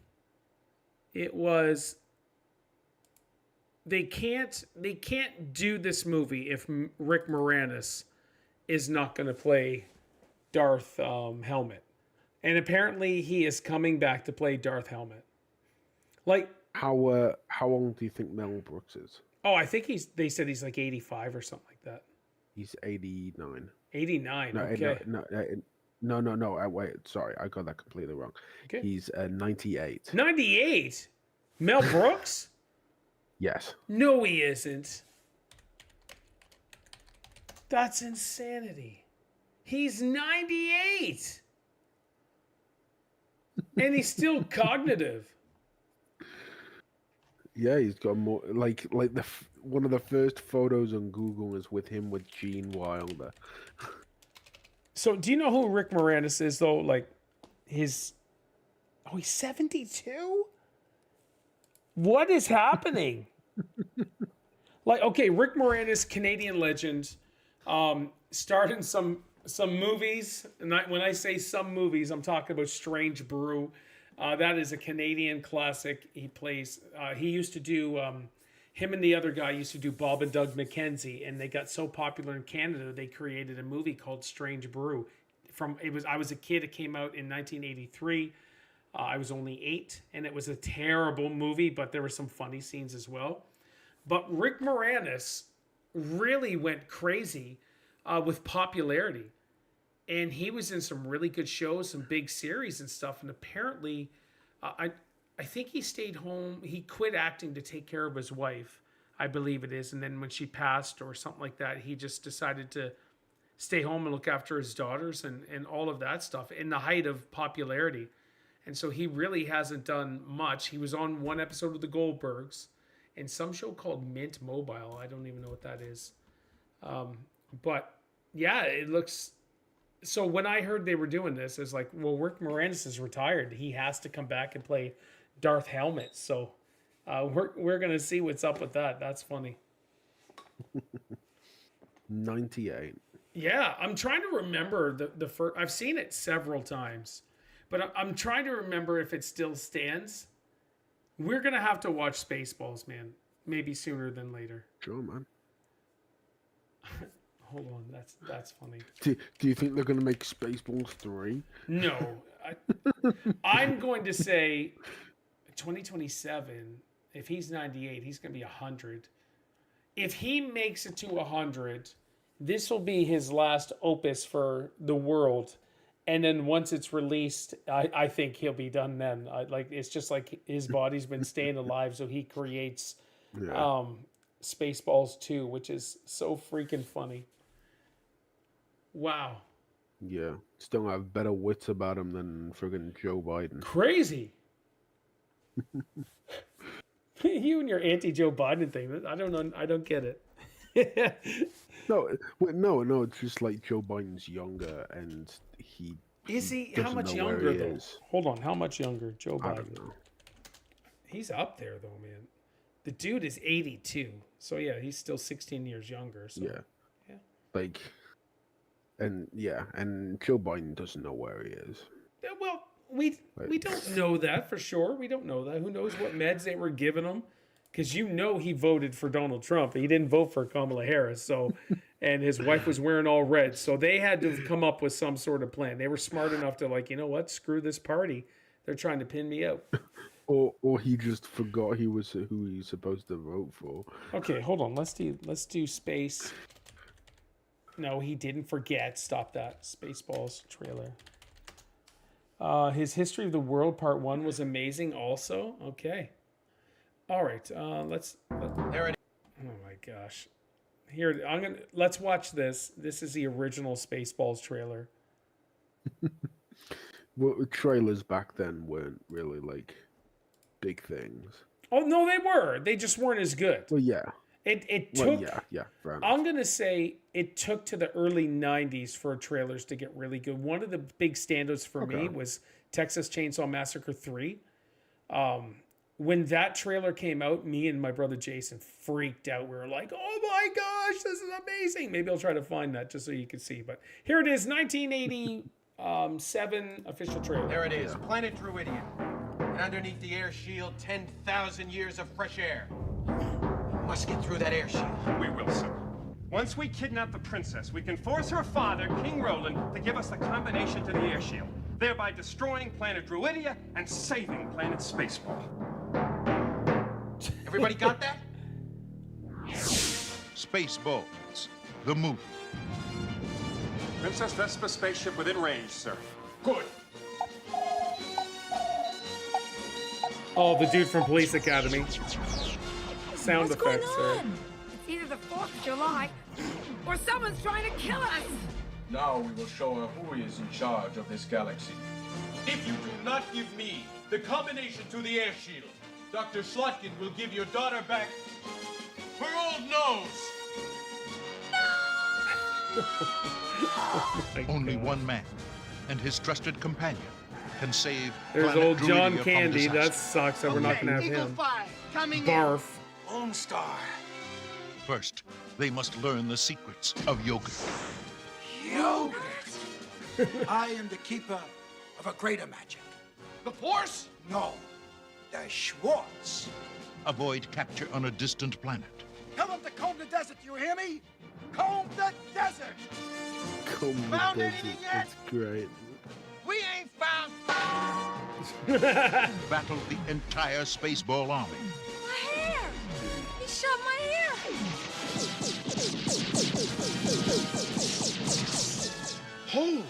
Speaker 1: it was they can't do this movie if Rick Moranis is not going to play Darth Helmet. And apparently he is coming back to play Darth Helmet. Like
Speaker 2: how old do you think Mel Brooks is?
Speaker 1: Oh, I think they said he's like 85 or something like that.
Speaker 2: He's 89.
Speaker 1: 89.
Speaker 2: No,
Speaker 1: okay.
Speaker 2: No. Wait, sorry, I got that completely wrong.
Speaker 1: Okay.
Speaker 2: He's 98.
Speaker 1: 98. Mel Brooks?
Speaker 2: Yes.
Speaker 1: No, he isn't. That's insanity. He's 98. And he's still cognitive.
Speaker 2: Yeah, he's got more like one of the first photos on Google is with him with Gene Wilder.
Speaker 1: So, do you know who Rick Moranis is though? Like he's 72? What is happening? Like, okay, Rick Moranis, Canadian legend, starred in some movies. And when I say some movies, I'm talking about Strange Brew. That is a Canadian classic. He plays. He used to do. Him and the other guy used to do Bob and Doug McKenzie, and they got so popular in Canada they created a movie called Strange Brew. I was a kid. It came out in 1983. I was only 8, and it was a terrible movie, but there were some funny scenes as well. But Rick Moranis really went crazy with popularity. And he was in some really good shows, some big series and stuff. And apparently, I think he stayed home. He quit acting to take care of his wife, I believe it is. And then when she passed or something like that, he just decided to stay home and look after his daughters and all of that stuff in the height of popularity. And so he really hasn't done much. He was on one episode of The Goldbergs in some show called Mint Mobile. I don't even know what that is. But yeah, it looks... So when I heard they were doing this, it's like, well, Rick Moranis is retired. He has to come back and play Darth Helmet. So we're going to see what's up with that. That's funny.
Speaker 2: 98.
Speaker 1: Yeah, I'm trying to remember the first... I've seen it several times. But I'm trying to remember if it still stands. We're going to have to watch Spaceballs, man. Maybe sooner than later.
Speaker 2: Sure, man.
Speaker 1: Hold on, that's funny.
Speaker 2: Do you think they're going to make Spaceballs 3?
Speaker 1: No. I'm going to say 2027, if he's 98, he's going to be 100. If he makes it to 100, this will be his last opus for the world. And then once it's released, I think he'll be done then. It's just like his body's been staying alive, so he creates Spaceballs 2, which is so freaking funny. Wow.
Speaker 2: Yeah. Still have better wits about him than friggin' Joe Biden.
Speaker 1: Crazy. You and your anti-Joe Biden thing. I don't know. I don't get it.
Speaker 2: No. It's just like Joe Biden's younger, and he
Speaker 1: Is he? How
Speaker 2: doesn't
Speaker 1: much
Speaker 2: know where
Speaker 1: younger
Speaker 2: he
Speaker 1: though?
Speaker 2: is.
Speaker 1: Hold on. How much younger, Joe
Speaker 2: I
Speaker 1: Biden?
Speaker 2: don't know.
Speaker 1: He's up there though, man. The dude is 82. So yeah, he's still 16 years younger. So
Speaker 2: Yeah. Like, and Joe Biden doesn't know where he is.
Speaker 1: yeah, well, we don't know that for sure. We don't know that. Who knows what meds they were giving him? Because he voted for Donald Trump. He didn't vote for Kamala Harris. So, and his wife was wearing all red. So they had to come up with some sort of plan. They were smart enough to like, you know what? Screw this party. They're trying to pin me out.
Speaker 2: Or he just forgot who he's supposed to vote for.
Speaker 1: Okay, hold on. Let's do space. No, he didn't forget. Stop that. Spaceballs trailer. His History of the World Part 1 was amazing also. Okay. All right. There it is. Oh my gosh. Here, let's watch this. This is the original Spaceballs trailer.
Speaker 2: Well, trailers back then weren't really like big things.
Speaker 1: Oh no, they were. They just weren't as good.
Speaker 2: Well, yeah.
Speaker 1: It took.
Speaker 2: Well, yeah. Fair enough.
Speaker 1: I'm gonna say it took to the early '90s for trailers to get really good. One of the big standouts for me was Texas Chainsaw Massacre 3. When that trailer came out, me and my brother Jason freaked out. We were like, "Oh my gosh, this is amazing!" Maybe I'll try to find that just so you can see. But here it is, 1987 official trailer.
Speaker 10: There it is, Planet Druidian. And underneath the air shield, 10,000 years of fresh air. Must get through that air shield.
Speaker 11: We will, sir. Once we kidnap the princess, we can force her father, King Roland, to give us the combination to the air shield, thereby destroying planet Druidia and saving planet Spaceball.
Speaker 10: Everybody got that?
Speaker 8: Spaceballs, the movie.
Speaker 11: Princess Vespa spaceship within range, sir.
Speaker 10: Good.
Speaker 1: Oh, the dude from Police Academy. Sound
Speaker 6: What's
Speaker 1: effects,
Speaker 6: going
Speaker 1: sir.
Speaker 6: on? It's either the 4th of July or someone's trying to kill us.
Speaker 10: Now we will show her who is in charge of this galaxy. If you do not give me the combination to the air shield, Dr. Slotkin will give your daughter back her old nose.
Speaker 8: Only one man and his trusted companion can save
Speaker 1: There's
Speaker 8: planet
Speaker 1: old John
Speaker 8: Druidia from
Speaker 1: Candy.
Speaker 8: disaster.
Speaker 1: That sucks that we're not gonna have him. Barf.
Speaker 10: Lone Star.
Speaker 8: First, they must learn the secrets of yogurt.
Speaker 9: Yogurt! I am the keeper of a greater magic.
Speaker 10: The Force?
Speaker 9: No, the Schwartz.
Speaker 8: Avoid capture on a distant planet.
Speaker 9: Tell them to comb the desert, you hear me? Comb the desert!
Speaker 2: Come
Speaker 9: Found
Speaker 2: with
Speaker 9: anything
Speaker 2: it.
Speaker 9: yet?
Speaker 2: It's great.
Speaker 10: We ain't found.
Speaker 8: Battle the entire Spaceball army.
Speaker 6: My hair! He shoved my hair!
Speaker 9: Holy!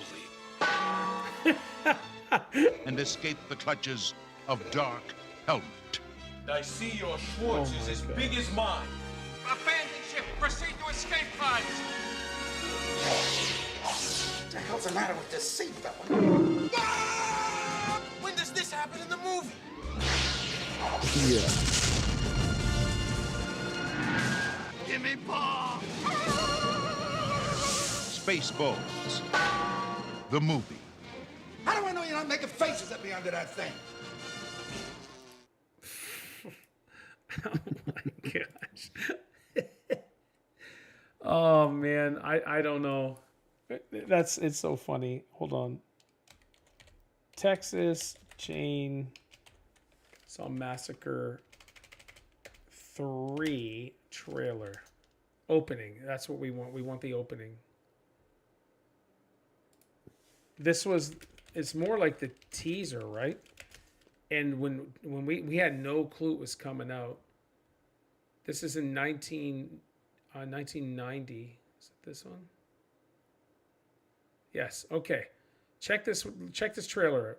Speaker 8: And escape the clutches of Dark Helmet.
Speaker 10: I see your Schwartz is as big as mine. Abandon ship. Proceed to escape pods.
Speaker 9: What the hell's the matter with this seatbelt?
Speaker 10: When does this happen in the movie?
Speaker 2: Yeah.
Speaker 10: Give me paw.
Speaker 8: Spaceballs, the movie.
Speaker 9: How do I know you're not making faces at me under that thing?
Speaker 1: Oh my gosh. Oh man, I don't know. It's so funny. Hold on. Texas Chainsaw Massacre 3 trailer. Opening. That's what we want. We want the opening. It's more like the teaser, right? And when we had no clue it was coming out. This is in 1990. Is it this one? Yes. Okay. Check this trailer out.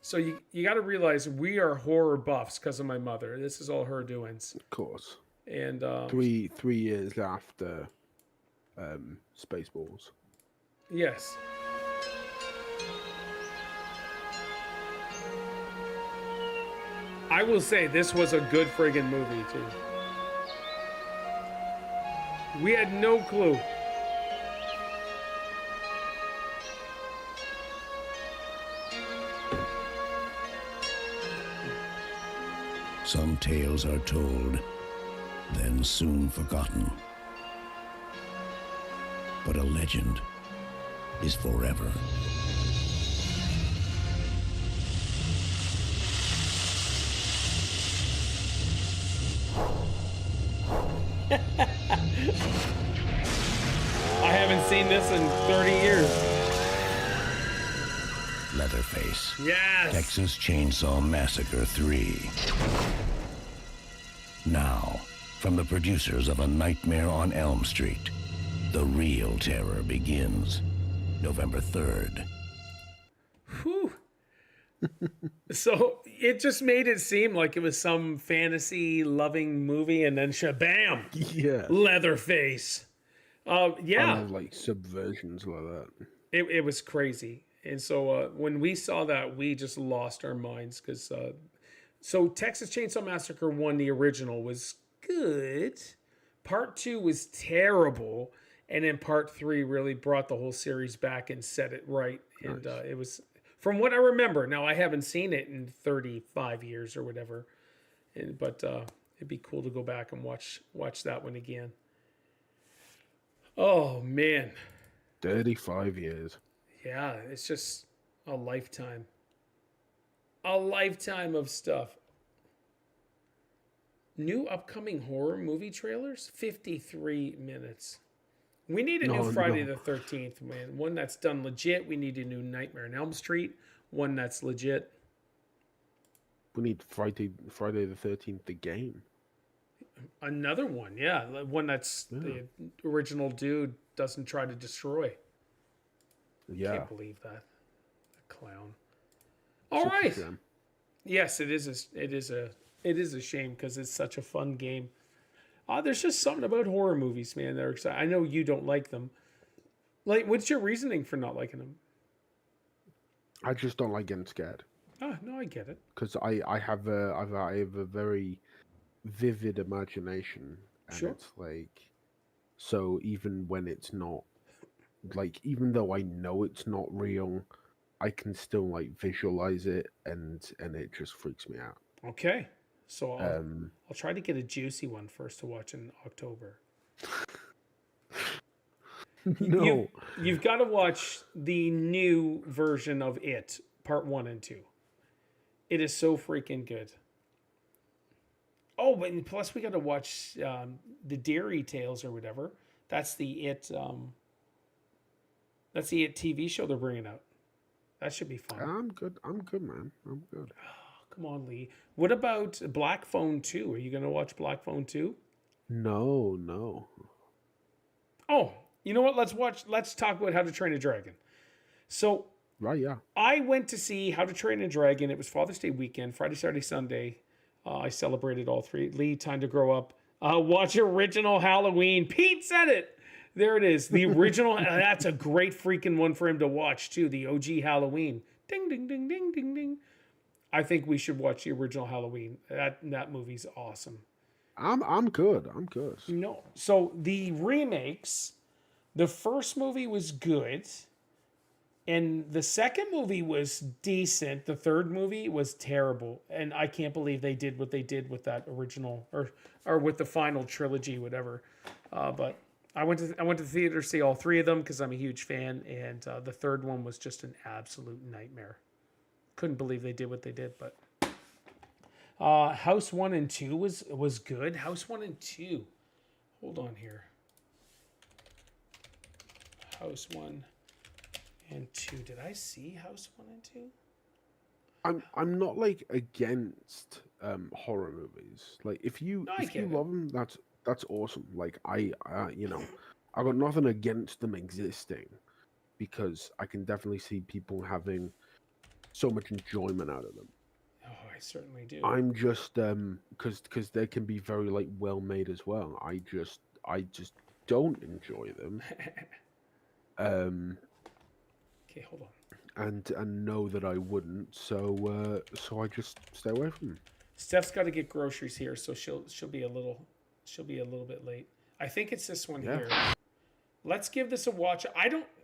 Speaker 1: So you got to realize we are horror buffs because of my mother. This is all her doings.
Speaker 2: Of course.
Speaker 1: And
Speaker 2: 3 years after Spaceballs.
Speaker 1: Yes. I will say this was a good friggin' movie too. We had no clue.
Speaker 12: Some tales are told, then soon forgotten. But a legend is forever.
Speaker 1: I haven't seen this in 30 years.
Speaker 12: Leatherface.
Speaker 1: Yes.
Speaker 12: Texas Chainsaw Massacre 3. Now, from the producers of A Nightmare on Elm Street, the real terror begins November 3rd.
Speaker 1: Whew. So it just made it seem like it was some fantasy-loving movie, and then shabam!
Speaker 2: Yeah.
Speaker 1: Leatherface. Yeah.
Speaker 2: I love, like, subversions like that.
Speaker 1: It was crazy. And so when we saw that, we just lost our minds because so Texas Chainsaw Massacre 1, the original, was good. Part 2 was terrible. And then part 3 really brought the whole series back and set it right. And
Speaker 2: Nice.
Speaker 1: It was, from what I remember, now I haven't seen it in 35 years or whatever. But it'd be cool to go back and watch that one again. Oh, man.
Speaker 2: 35 years.
Speaker 1: Yeah, it's just a lifetime. A lifetime of stuff. New upcoming horror movie trailers? 53 minutes. We need a new Friday the 13th, man. One that's done legit. We need a new Nightmare on Elm Street. One that's legit.
Speaker 2: We need Friday the 13th, the game.
Speaker 1: Another one, yeah. One that's the original dude doesn't try to destroy.
Speaker 2: Yeah.
Speaker 1: Can't believe that. The clown. All right. Yes, it is a shame because it's such a fun game. There's just something about horror movies, man. They're exciting. I know you don't like them. Like, what's your reasoning for not liking them?
Speaker 2: I just don't like getting scared.
Speaker 1: Oh, no, I get it.
Speaker 2: Because I have a very vivid imagination, and
Speaker 1: Sure.
Speaker 2: it's like, so even when it's not, like, even though I know it's not real, I can still like visualize it, and it just freaks me out.
Speaker 1: Okay. So I'll try to get a juicy one first to watch in October.
Speaker 2: No.
Speaker 1: You've got to watch the new version of It, part 1 and 2. It is so freaking good. Oh, but plus we got to watch the Dairy Tales or whatever. That's the It. That's the It TV show they're bringing out. That should be fun.
Speaker 2: I'm good, man. I'm good.
Speaker 1: Come on, Lee. What about Black Phone 2? Are you going to watch Black Phone 2?
Speaker 2: No.
Speaker 1: Oh, you know what? Let's talk about How to Train a Dragon. So,
Speaker 2: right, yeah.
Speaker 1: I went to see How to Train a Dragon. It was Father's Day weekend, Friday, Saturday, Sunday. I celebrated all three. Lee, time to grow up. Watch original Halloween. Pete said it. There it is. The original. That's a great freaking one for him to watch, too. The OG Halloween. Ding, ding, ding, ding, ding, ding. I think we should watch the original Halloween. That movie's awesome.
Speaker 2: I'm good.
Speaker 1: No. So the remakes, the first movie was good. And the second movie was decent. The third movie was terrible. And I can't believe they did what they did with that original or with the final trilogy, whatever. But I went to the theater to see all three of them because I'm a huge fan. And the third one was just an absolute nightmare. Couldn't believe they did what they did, but House 1 and 2 was good. House 1 and 2. Hold on here. House 1 and 2. Did I see House 1 and 2?
Speaker 2: I'm not like against horror movies. Like if you love them, that's awesome. Like I I got nothing against them existing because I can definitely see people having so much enjoyment out of them.
Speaker 1: Oh, I certainly do.
Speaker 2: I'm just because they can be very like well made as well. I just don't enjoy them.
Speaker 1: Okay, hold on.
Speaker 2: And know that I wouldn't, so I just stay away from them.
Speaker 1: Steph's got to get groceries here, so she'll be a little bit late. I think it's this one here. Let's give this a watch.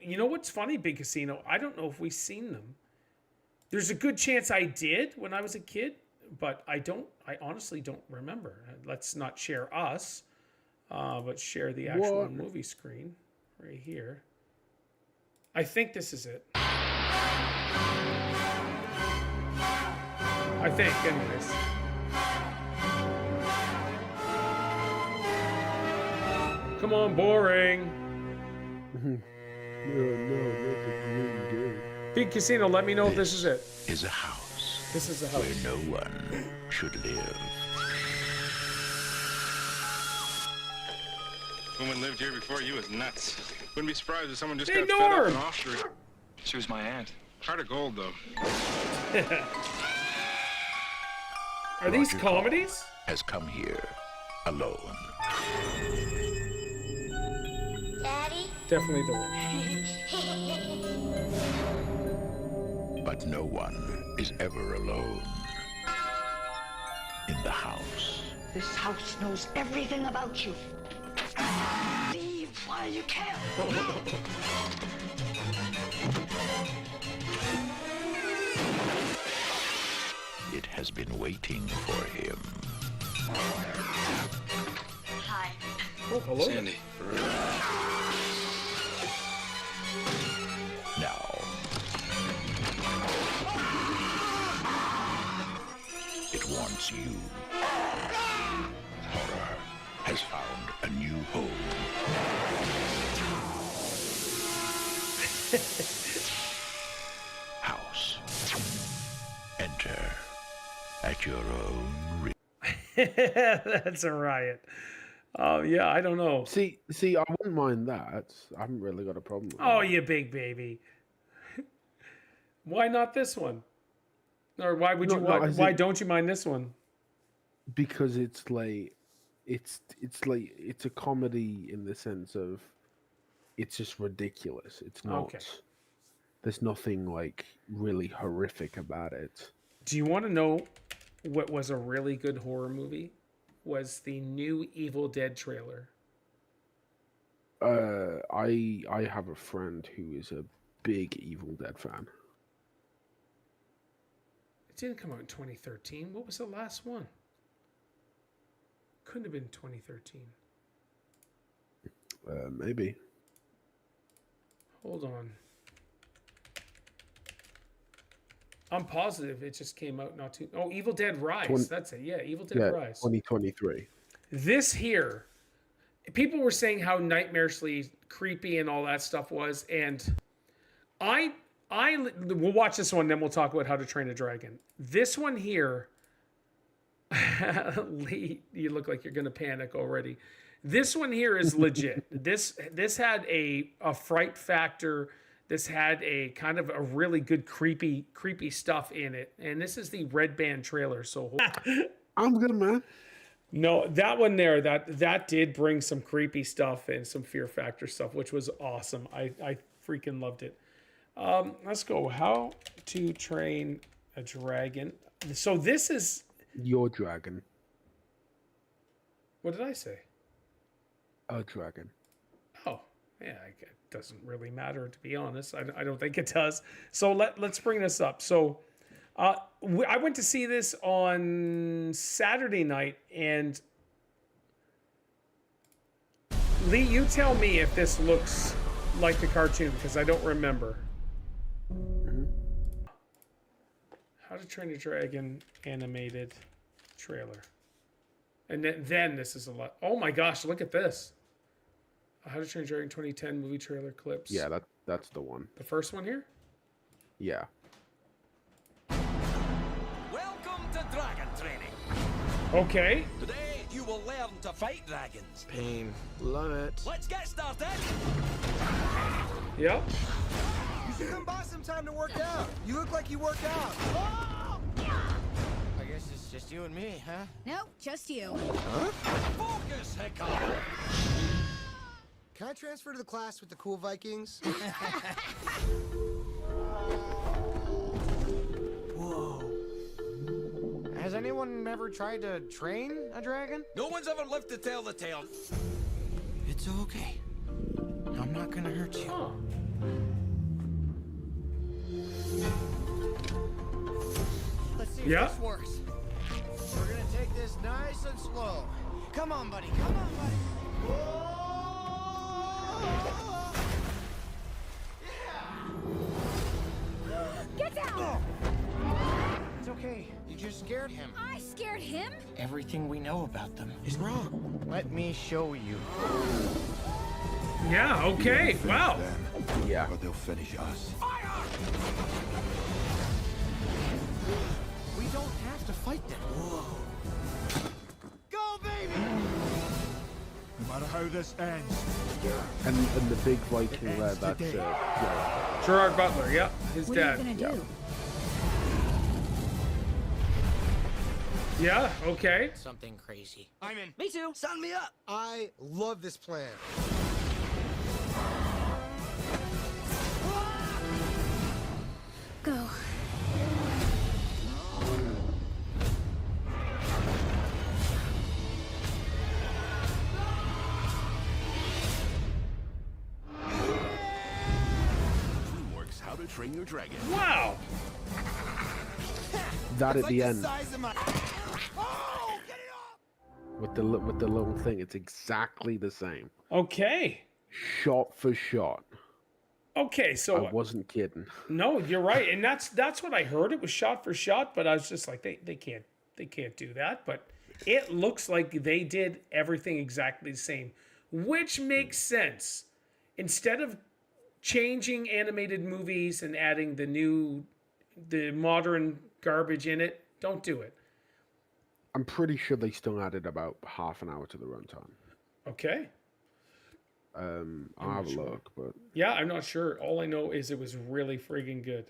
Speaker 1: You know what's funny, Big Casino? I don't know if we've seen them. There's a good chance I did when I was a kid, but I honestly don't remember. Let's not share us, but share the actual movie screen right here. I think this is it. I think, anyways. Come on, boring.
Speaker 2: No,
Speaker 1: Big Casino, let me know if this is it.
Speaker 12: Is a house.
Speaker 1: This is a house
Speaker 12: where no one should live.
Speaker 13: Woman lived here before you was nuts. Wouldn't be surprised if someone just
Speaker 1: Hey,
Speaker 13: got fed up
Speaker 1: Norm!
Speaker 13: and offshore. She was my aunt. Heart of gold, though.
Speaker 1: Are these comedies?
Speaker 12: Has come here alone.
Speaker 14: Daddy?
Speaker 1: Definitely the one.
Speaker 12: But no one is ever alone in the house.
Speaker 14: This house knows everything about you. Leave while you can.
Speaker 12: It has been waiting for him.
Speaker 14: Hi.
Speaker 1: Oh, hello.
Speaker 13: Sandy.
Speaker 12: Now, it wants you. Horror has found a new home. House. Enter at your own risk.
Speaker 1: That's a riot. Yeah, I don't know.
Speaker 2: See, I wouldn't mind that. I haven't really got a problem with
Speaker 1: Oh,
Speaker 2: that.
Speaker 1: you big baby. Why not this one? Or why would why don't you mind this one?
Speaker 2: Because it's like it's a comedy in the sense of it's just ridiculous. It's not.
Speaker 1: Okay.
Speaker 2: There's nothing like really horrific about it.
Speaker 1: Do you want to know what was a really good horror movie? Was the new Evil Dead trailer.
Speaker 2: I have a friend who is a big Evil Dead fan.
Speaker 1: It didn't come out in 2013. What was the last one? Couldn't have been 2013.
Speaker 2: Maybe.
Speaker 1: Hold on. I'm positive it just came out not too... Oh, Evil Dead Rise. That's it. Yeah, Evil Dead Rise.
Speaker 2: 2023.
Speaker 1: This here, people were saying how nightmarishly creepy and all that stuff was, and we'll watch this one, then we'll talk about How to Train a Dragon. This one here, Lee, you look like you're gonna panic already. This one here is legit. This had a fright factor. This had a kind of a really good creepy stuff in it, and this is the Red Band trailer. So
Speaker 2: I'm good, man.
Speaker 1: No, that one there, that did bring some creepy stuff and some fear factor stuff, which was awesome. I freaking loved it. Let's go. How to Train a Dragon. So this is
Speaker 2: Your dragon.
Speaker 1: What did I say?
Speaker 2: A dragon.
Speaker 1: Oh, yeah, it doesn't really matter, to be honest. I don't think it does. So let's bring this up. So I went to see this on Saturday night, and Lee, you tell me if this looks like the cartoon, because I don't remember. How to Train a Dragon animated trailer. And then this is a lot. Oh my gosh, look at this. How to Train a Dragon 2010 movie trailer clips.
Speaker 2: Yeah, that's the one.
Speaker 1: The first one here?
Speaker 2: Yeah.
Speaker 15: Welcome to Dragon Training.
Speaker 1: Okay.
Speaker 15: Today you will learn to fight dragons.
Speaker 13: Pain. Love it.
Speaker 15: Let's get started.
Speaker 1: Yep.
Speaker 16: You should come by sometime to work out. You look like you work out.
Speaker 15: I guess it's just you and me, huh?
Speaker 6: Nope, just you.
Speaker 16: Huh?
Speaker 15: Focus, Hiccup.
Speaker 16: Can I transfer to the class with the cool Vikings?
Speaker 15: Whoa. Has anyone ever tried to train a dragon? No one's ever lived to tell the tale. It's okay. I'm not gonna hurt you.
Speaker 1: Oh.
Speaker 16: Let's see if
Speaker 1: Yeah.
Speaker 16: this works. We're gonna take this nice and slow. Come on, buddy. Come on, buddy.
Speaker 6: Get down!
Speaker 16: It's okay. You just scared him.
Speaker 6: I scared him?
Speaker 15: Everything we know about them is wrong.
Speaker 16: Let me show you.
Speaker 1: Yeah, okay. Wow.
Speaker 2: Yeah.
Speaker 3: But they'll finish us.
Speaker 16: We don't have to fight them. Whoa. Go, baby!
Speaker 9: No matter how this ends.
Speaker 2: And the big Viking there, that's yeah.
Speaker 1: Gerard Butler, yeah, his
Speaker 6: What
Speaker 1: dad.
Speaker 6: are you gonna do?
Speaker 1: Yeah, okay.
Speaker 15: Something crazy.
Speaker 16: I'm in.
Speaker 6: Me too.
Speaker 16: Sign me up. I love this plan.
Speaker 6: Go.
Speaker 3: DreamWorks How to Train Your Dragon.
Speaker 1: Wow.
Speaker 2: That
Speaker 16: It's
Speaker 2: at the
Speaker 16: like
Speaker 2: end
Speaker 16: size of my... Oh, get it off!
Speaker 2: with the little thing, it's exactly the same,
Speaker 1: Okay.
Speaker 2: shot for shot.
Speaker 1: Okay, so
Speaker 2: I wasn't kidding.
Speaker 1: no, you're right, and that's what I heard. It was shot for shot, but I was just like, they can't do that. But it looks like they did everything exactly the same, which makes sense. Instead of changing animated movies and adding the modern garbage in it, don't do it.
Speaker 2: I'm pretty sure they still added about half an hour to the runtime.
Speaker 1: Okay.
Speaker 2: I'll have a look, but
Speaker 1: Yeah, I'm not sure. All I know is it was really friggin' good.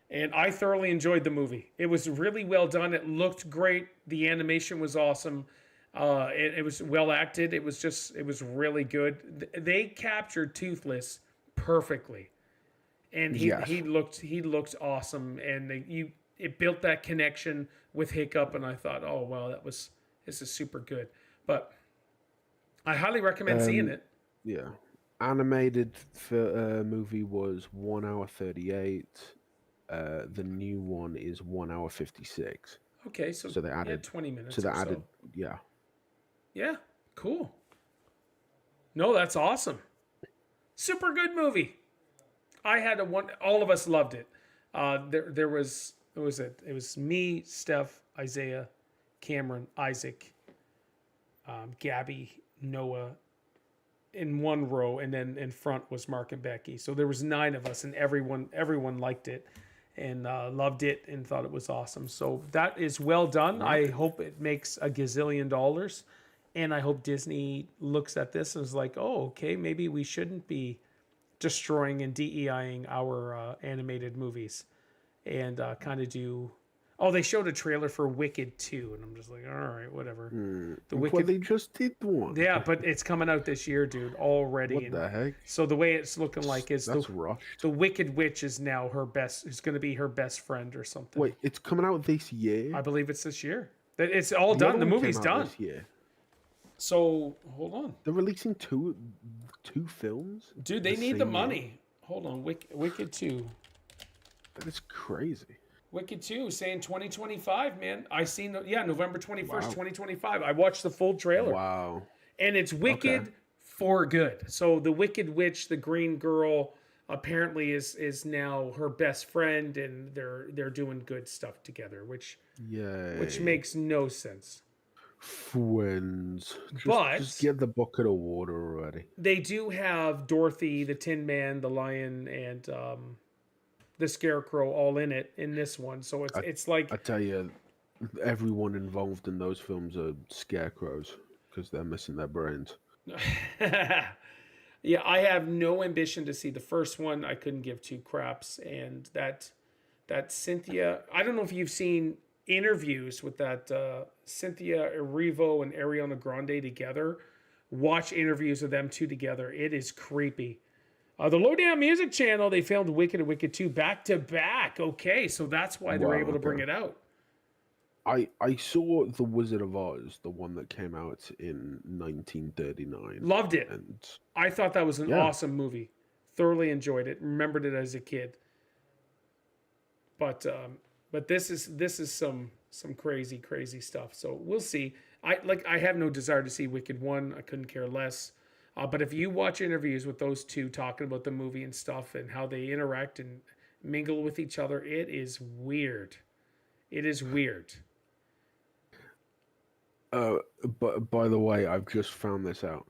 Speaker 1: And I thoroughly enjoyed the movie. It was really well done. It looked great. The animation was awesome. It was well acted. It was really good. They captured Toothless perfectly. And he looked awesome. And it built that connection with Hiccup. And I thought, oh, wow, this is super good. But I highly recommend seeing it.
Speaker 2: yeah. Animated movie was 1 hour 38. The new one is 1 hour 56.
Speaker 1: Okay, so
Speaker 2: they added
Speaker 1: 20 minutes.
Speaker 2: So they
Speaker 1: or
Speaker 2: added,
Speaker 1: so.
Speaker 2: yeah.
Speaker 1: Yeah, cool. No, that's awesome. Super good movie. I had all of us loved it. There was it was me, Steph, Isaiah, Cameron, Isaac, Gabby, Noah in one row, and then in front was Mark and Becky. So there was 9 of us, and everyone liked it and loved it and thought it was awesome. So that is well done. I hope it makes a gazillion dollars, and I hope Disney looks at this and is like, oh, okay, maybe we shouldn't be destroying and DEIing our animated movies, and kind of do. Oh, they showed a trailer for Wicked 2, and I'm just like, all right, whatever. The Wicked.
Speaker 2: Well, they just did one.
Speaker 1: Yeah, but it's coming out this year, dude, already.
Speaker 2: What the heck?
Speaker 1: So the way it's looking like is
Speaker 2: That's rushed.
Speaker 1: the Wicked Witch is now is going to be her best friend or something.
Speaker 2: Wait, it's coming out this year?
Speaker 1: I believe it's this year. It's all
Speaker 2: The
Speaker 1: done.
Speaker 2: other
Speaker 1: The
Speaker 2: one
Speaker 1: movie's
Speaker 2: came out
Speaker 1: done.
Speaker 2: this year.
Speaker 1: So hold on,
Speaker 2: They're releasing two films?
Speaker 1: dude. They
Speaker 2: the
Speaker 1: need the
Speaker 2: same year?
Speaker 1: money. Hold on, Wicked 2.
Speaker 2: That is crazy.
Speaker 1: Wicked 2 saying 2025, man. I seen November 21st,
Speaker 2: Wow.
Speaker 1: 2025. I watched the full trailer.
Speaker 2: Wow.
Speaker 1: And it's Wicked for good. So the Wicked Witch, the green girl, apparently is now her best friend, and they're doing good stuff together, which makes no sense.
Speaker 2: Friends.
Speaker 1: But
Speaker 2: just get the bucket of water already.
Speaker 1: They do have Dorothy, the Tin Man, the Lion, and the Scarecrow all in it in this one. So it's like
Speaker 2: I tell you, everyone involved in those films are scarecrows because they're missing their brains.
Speaker 1: Yeah, I have no ambition to see the first one. I couldn't give 2 craps, and that Cynthia. I don't know if you've seen interviews with that Cynthia Erivo and Ariana Grande together. Watch interviews of them 2 together. It is creepy. The Lowdown Music Channel, they filmed Wicked and Wicked 2 back to back. Okay, so that's why they're able to bring it out.
Speaker 2: I saw The Wizard of Oz, the one that came out in 1939.
Speaker 1: Loved it.
Speaker 2: And
Speaker 1: I thought that was an
Speaker 2: Yeah.
Speaker 1: awesome movie. Thoroughly enjoyed it. Remembered it as a kid. But this is some crazy stuff. So we'll see. I have no desire to see Wicked 1. I couldn't care less. But if you watch interviews with those two talking about the movie and stuff and how they interact and mingle with each other, it is weird. It is weird.
Speaker 2: But by the way, I've just found this out.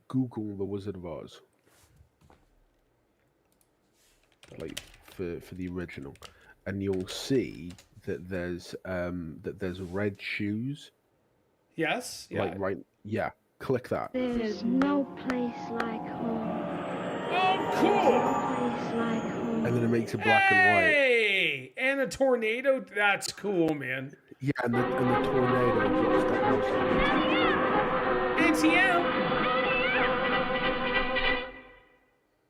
Speaker 2: Google The Wizard of Oz. Like for the original. And you'll see that there's red shoes.
Speaker 1: Yes. Yeah.
Speaker 2: Like right. Yeah. Click that.
Speaker 17: There's no place like home.
Speaker 1: Oh, cool.
Speaker 17: No place like home.
Speaker 2: And then it makes it black and white.
Speaker 1: Hey, and a tornado. That's cool, man.
Speaker 2: Yeah, and the tornado gets the house.
Speaker 1: ATM.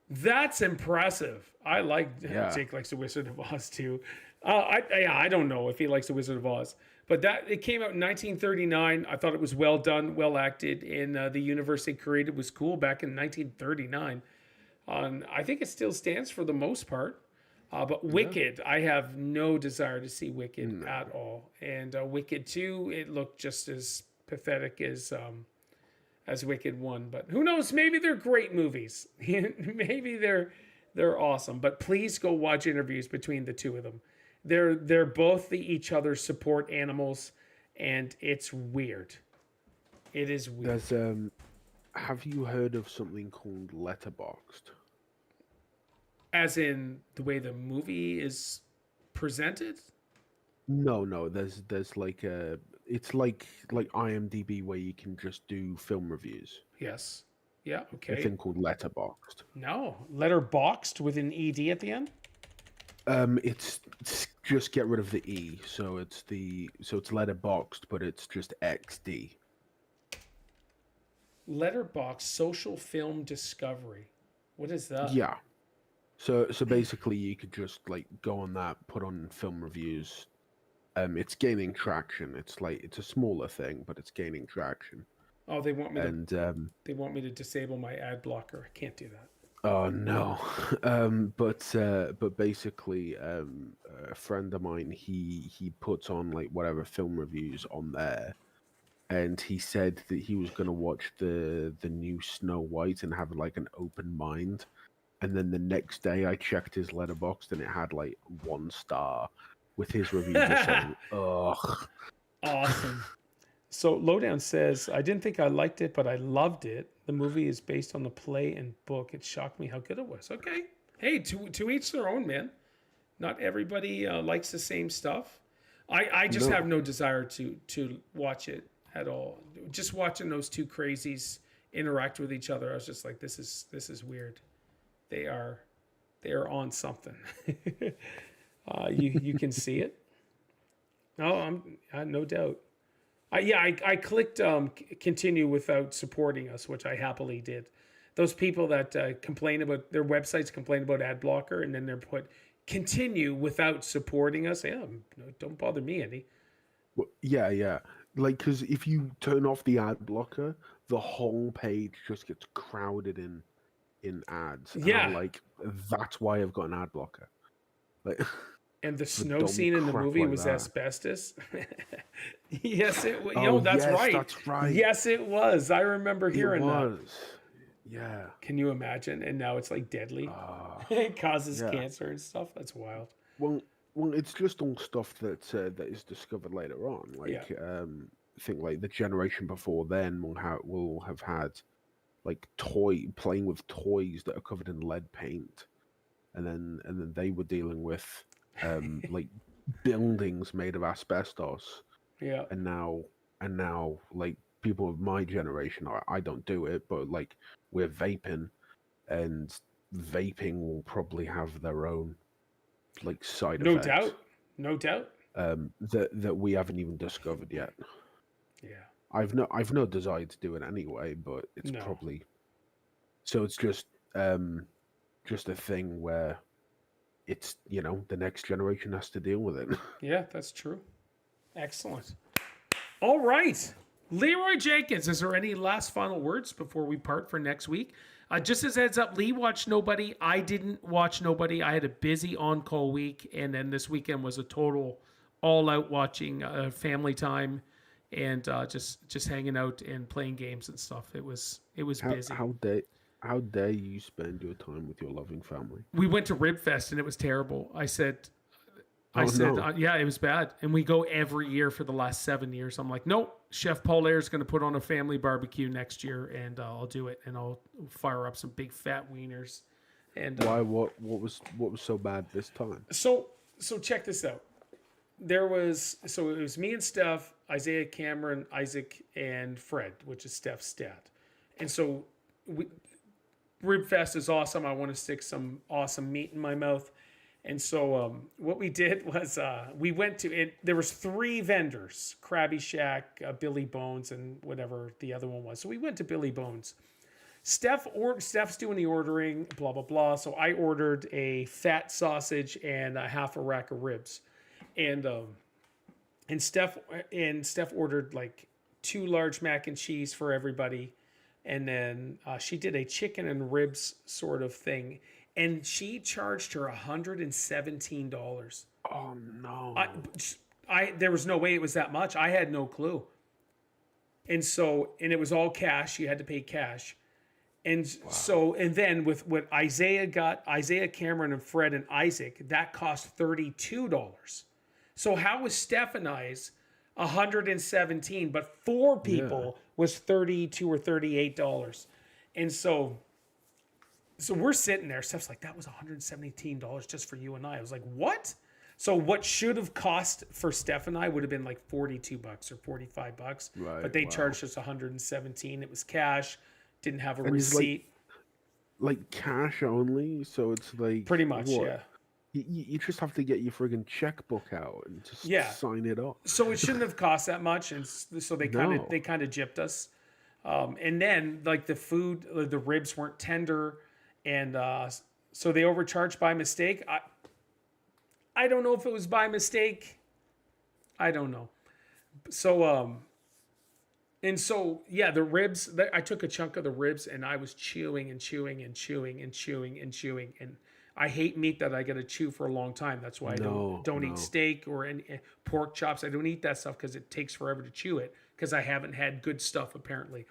Speaker 1: That's impressive. I like Jake likes the Wizard of Oz too. I don't know if he likes the Wizard of Oz, but it came out in 1939. I thought it was well done, well acted, and the universe they created was cool back in 1939. I think it still stands for the most part. But Wicked, I have no desire to see Wicked at all. And Wicked 2, it looked just as pathetic as Wicked 1. But who knows? Maybe they're great movies. Maybe they're awesome. But please go watch interviews between the two of them. They're both each other's support animals, and it's weird. It is weird.
Speaker 2: There's have you heard of something called Letterboxd?
Speaker 1: As in the way the movie is presented?
Speaker 2: No. There's like it's like IMDb where you can just do film reviews.
Speaker 1: Yes. Yeah. Okay.
Speaker 2: A thing called Letterboxd.
Speaker 1: No, letterboxed with an ed at the end.
Speaker 2: It's just get rid of the e, so it's letterboxed, but it's just XD.
Speaker 1: Letterbox social film discovery. What is that?
Speaker 2: Yeah. So basically, you could just like go on that, put on film reviews. It's gaining traction. It's a smaller thing, but it's gaining traction.
Speaker 1: Oh, they want me to disable my ad blocker. I can't do that.
Speaker 2: Oh no. But basically, a friend of mine, he puts on like whatever film reviews on there, and he said that he was gonna watch the new Snow White and have like an open mind. And then the next day I checked his letterboxd and it had like 1 star with his review just saying, ugh.
Speaker 1: Awesome. So Lowdown says, I didn't think I liked it, but I loved it. The movie is based on the play and book. It shocked me how good it was. Okay. Hey, to each their own, man. Not everybody likes the same stuff. I just have no desire to watch it at all. Just watching those two crazies interact with each other, I was just like, this is weird. They are on something. You can see it. No, no doubt. I clicked continue without supporting us, which I happily did. Those people that complain about their websites, complain about ad blocker, and then they're put continue without supporting us. Yeah, no, don't bother me, Andy.
Speaker 2: Well, yeah. Like, because if you turn off the ad blocker, the whole page just gets crowded in ads.
Speaker 1: Yeah.
Speaker 2: And like, that's why I've got an ad blocker. Like,
Speaker 1: and the snow scene in the movie
Speaker 2: like
Speaker 1: was
Speaker 2: that.
Speaker 1: Asbestos. Yes, it was.
Speaker 2: Oh,
Speaker 1: That's
Speaker 2: yes,
Speaker 1: right.
Speaker 2: that's right.
Speaker 1: Yes, it was. I remember hearing that.
Speaker 2: Yeah.
Speaker 1: Can you imagine? And now it's like deadly. It causes cancer and stuff. That's wild.
Speaker 2: Well, it's just all stuff that is discovered later on. Like, I think like the generation before then will have had like playing with toys that are covered in lead paint, and then they were dealing with like buildings made of asbestos.
Speaker 1: Yeah.
Speaker 2: And now like people of my generation, I don't do it, but like we're vaping, and vaping will probably have their own like side effects.
Speaker 1: No doubt.
Speaker 2: That we haven't even discovered yet.
Speaker 1: Yeah.
Speaker 2: I've no desire to do it anyway, but it's probably so it's just a thing where it's the next generation has to deal with it.
Speaker 1: Yeah, that's true. Excellent. All right. Leroy Jenkins, is there any last final words before we part for next week? Just as a heads up, Lee watched Nobody. I didn't watch Nobody. I had a busy on-call week, and then this weekend was a total all-out watching family time and just hanging out and playing games and stuff. It was busy.
Speaker 2: How dare you spend your time with your loving family?
Speaker 1: We went to Rib Fest, and it was terrible. I said,
Speaker 2: No.
Speaker 1: yeah, it was bad. And we go every year for the last 7 years. I'm like, nope, Chef Paul Air is going to put on a family barbecue next year, and I'll do it. And I'll fire up some big fat wieners. And
Speaker 2: why? What was so bad this time?
Speaker 1: So check this out. It was me and Steph, Isaiah, Cameron, Isaac, and Fred, which is Steph's dad. And so Rib Fest is awesome. I want to stick some awesome meat in my mouth. And so what we did was we went to it. There was 3 vendors, Krabby Shack, Billy Bones, and whatever the other one was. So we went to Billy Bones. Steph's doing the ordering, blah, blah, blah. So I ordered a fat sausage and a half a rack of ribs. And Steph ordered like 2 large mac and cheese for everybody. And then she did a chicken and ribs sort of thing. And she charged her $117.
Speaker 2: Oh no!
Speaker 1: There was no way it was that much. I had no clue. And it was all cash. You had to pay cash. And then with what Isaiah got, Isaiah, Cameron, and Fred and Isaac, that cost $32. So how was Steph and I's $117, but 4 people was $32 or $38? And so we're sitting there. Steph's like, that was $117 just for you and I. I was like, what? So what should have cost for Steph and I would have been like $42 or $45.
Speaker 2: Right,
Speaker 1: but they charged us $117. It was cash. Didn't have a
Speaker 2: And it's
Speaker 1: receipt.
Speaker 2: Like cash only. So it's like
Speaker 1: Pretty much,
Speaker 2: what?
Speaker 1: yeah.
Speaker 2: You just have to get your friggin' checkbook out and just sign it off.
Speaker 1: So it shouldn't have cost that much, and so they kind of gypped us. And then like the food, the ribs weren't tender, and so they overcharged by mistake. I don't know if it was by mistake. I don't know. So the ribs. I took a chunk of the ribs, and I was chewing and chewing and chewing and chewing and chewing and. I hate meat that I got to chew for a long time. That's why I don't eat steak or any pork chops. I don't eat that stuff because it takes forever to chew it because I haven't had good stuff apparently.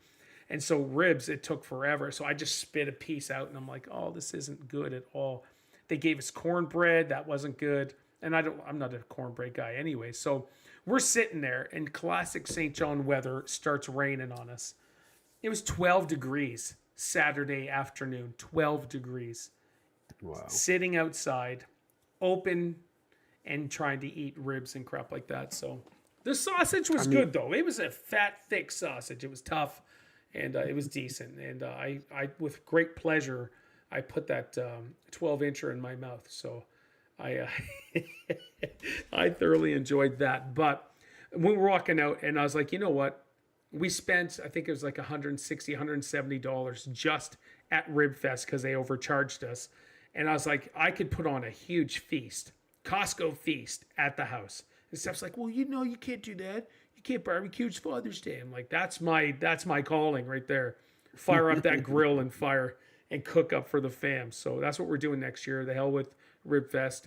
Speaker 1: And so ribs, it took forever. So I just spit a piece out and I'm like, oh, this isn't good at all. They gave us cornbread. That wasn't good. And I'm not a cornbread guy anyway. So we're sitting there and classic St. John weather starts raining on us. It was 12 degrees Saturday afternoon, 12 degrees.
Speaker 2: Wow.
Speaker 1: Sitting outside, open, and trying to eat ribs and crap like that. So the sausage was good, though. It was a fat, thick sausage. It was tough, and it was decent. And I, with great pleasure, I put that 12-incher in my mouth. So I thoroughly enjoyed that. But we were walking out, and I was like, you know what? We spent, I think it was like $160, $170 just at Rib Fest because they overcharged us. And I was like, I could put on a huge feast, Costco feast at the house. And Steph's like, well, you can't do that. You can't barbecue. It's Father's Day. I'm like, that's my calling right there. Fire up that grill and cook up for the fam. So that's what we're doing next year. The hell with Rib Fest.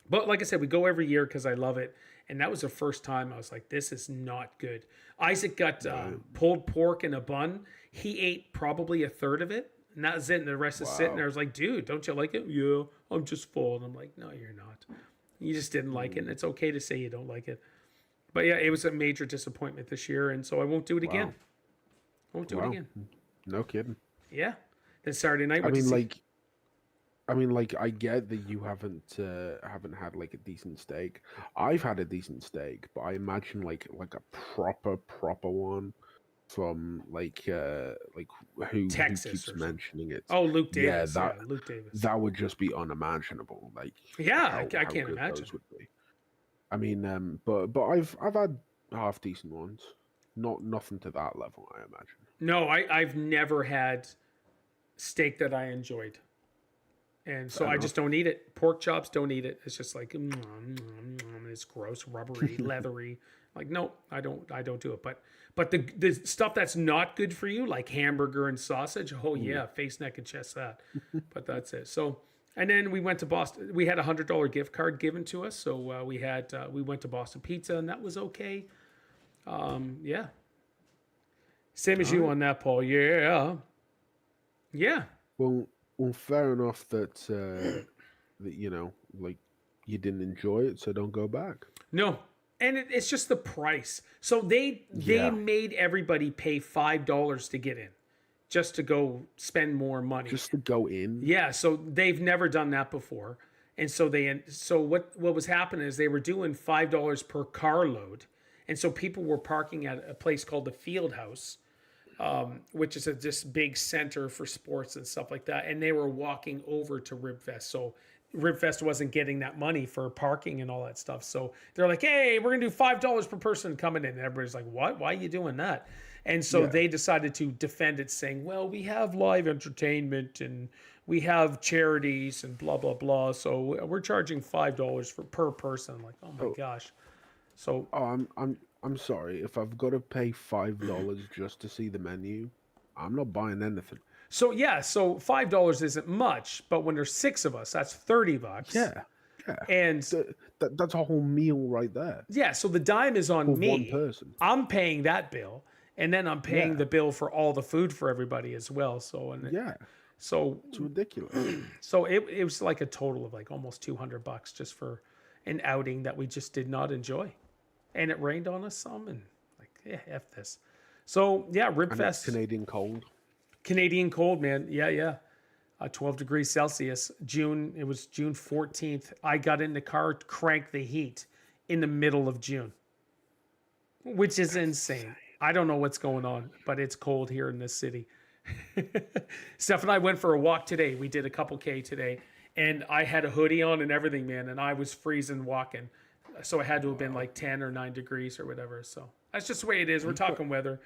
Speaker 1: But like I said, we go every year because I love it. And that was the first time I was like, this is not good. Isaac got pulled pork in a bun. He ate probably a third of it. And that was it. And the rest is sitting there. I was like, dude, don't you like it? Yeah, I'm just full. And I'm like, no, you're not. You just didn't like it. And it's okay to say you don't like it. But yeah, it was a major disappointment this year. And so I won't do it again. Won't do it again.
Speaker 2: No kidding.
Speaker 1: Yeah. Then Saturday night.
Speaker 2: I mean, I get that you haven't had like a decent steak. I've had a decent steak, but I imagine like a proper one from who keeps mentioning it.
Speaker 1: Oh, Luke Davis. Yeah, Luke Davis.
Speaker 2: That would just be unimaginable. Like,
Speaker 1: I can't imagine.
Speaker 2: Would be. I mean, but I've had half decent ones. Nothing to that level, I imagine.
Speaker 1: No, I've never had steak that I enjoyed. And so I just don't eat it. Pork chops, don't eat it. It's just like, it's gross, rubbery, leathery. Like, no, I don't do it. But the stuff that's not good for you, like hamburger and sausage, oh yeah, face, neck, and chest that. But that's it. So, and then we went to Boston. We had $100 gift card given to us, so we went to Boston Pizza, and that was okay. Yeah. Same as you on that, Paul. Yeah. Yeah.
Speaker 2: Well, fair enough that that like you didn't enjoy it, so don't go back.
Speaker 1: No, and it's just the price. So they made everybody pay $5 to get in, just to go spend more money.
Speaker 2: Just to go in.
Speaker 1: Yeah. So they've never done that before, and so what was happening is they were doing $5 per car load, and so people were parking at a place called the Field House. Which is this big center for sports and stuff like that. And they were walking over to Ribfest. So Ribfest wasn't getting that money for parking and all that stuff. So they're like, hey, we're going to do $5 per person coming in. And everybody's like, what? Why are you doing that? And so they decided to defend it, saying, well, we have live entertainment and we have charities and blah, blah, blah. So we're charging $5 per person. I'm like, oh my gosh. So
Speaker 2: I'm sorry, if I've got to pay $5 just to see the menu, I'm not buying anything.
Speaker 1: So yeah, so $5 isn't much, but when there's 6 of us, that's $30.
Speaker 2: Yeah.
Speaker 1: And
Speaker 2: that's a whole meal right there.
Speaker 1: Yeah, so the dime is on
Speaker 2: for
Speaker 1: me.
Speaker 2: one person.
Speaker 1: I'm paying that bill, and then I'm paying the bill for all the food for everybody as well. So so
Speaker 2: it's ridiculous.
Speaker 1: So it was like a total of like almost $200 just for an outing that we just did not enjoy. And it rained on us some, and like, yeah, F this. So, yeah, Ribfest.
Speaker 2: Canadian cold.
Speaker 1: Canadian cold, man. Yeah. 12 degrees Celsius. It was June 14th. I got in the car, cranked the heat in the middle of June, which is insane. I don't know what's going on, but it's cold here in this city. Steph and I went for a walk today. We did a couple K today, and I had a hoodie on and everything, man, and I was freezing walking. So it had to have been like 10 or 9 degrees or whatever. So that's just the way it is. We're talking weather.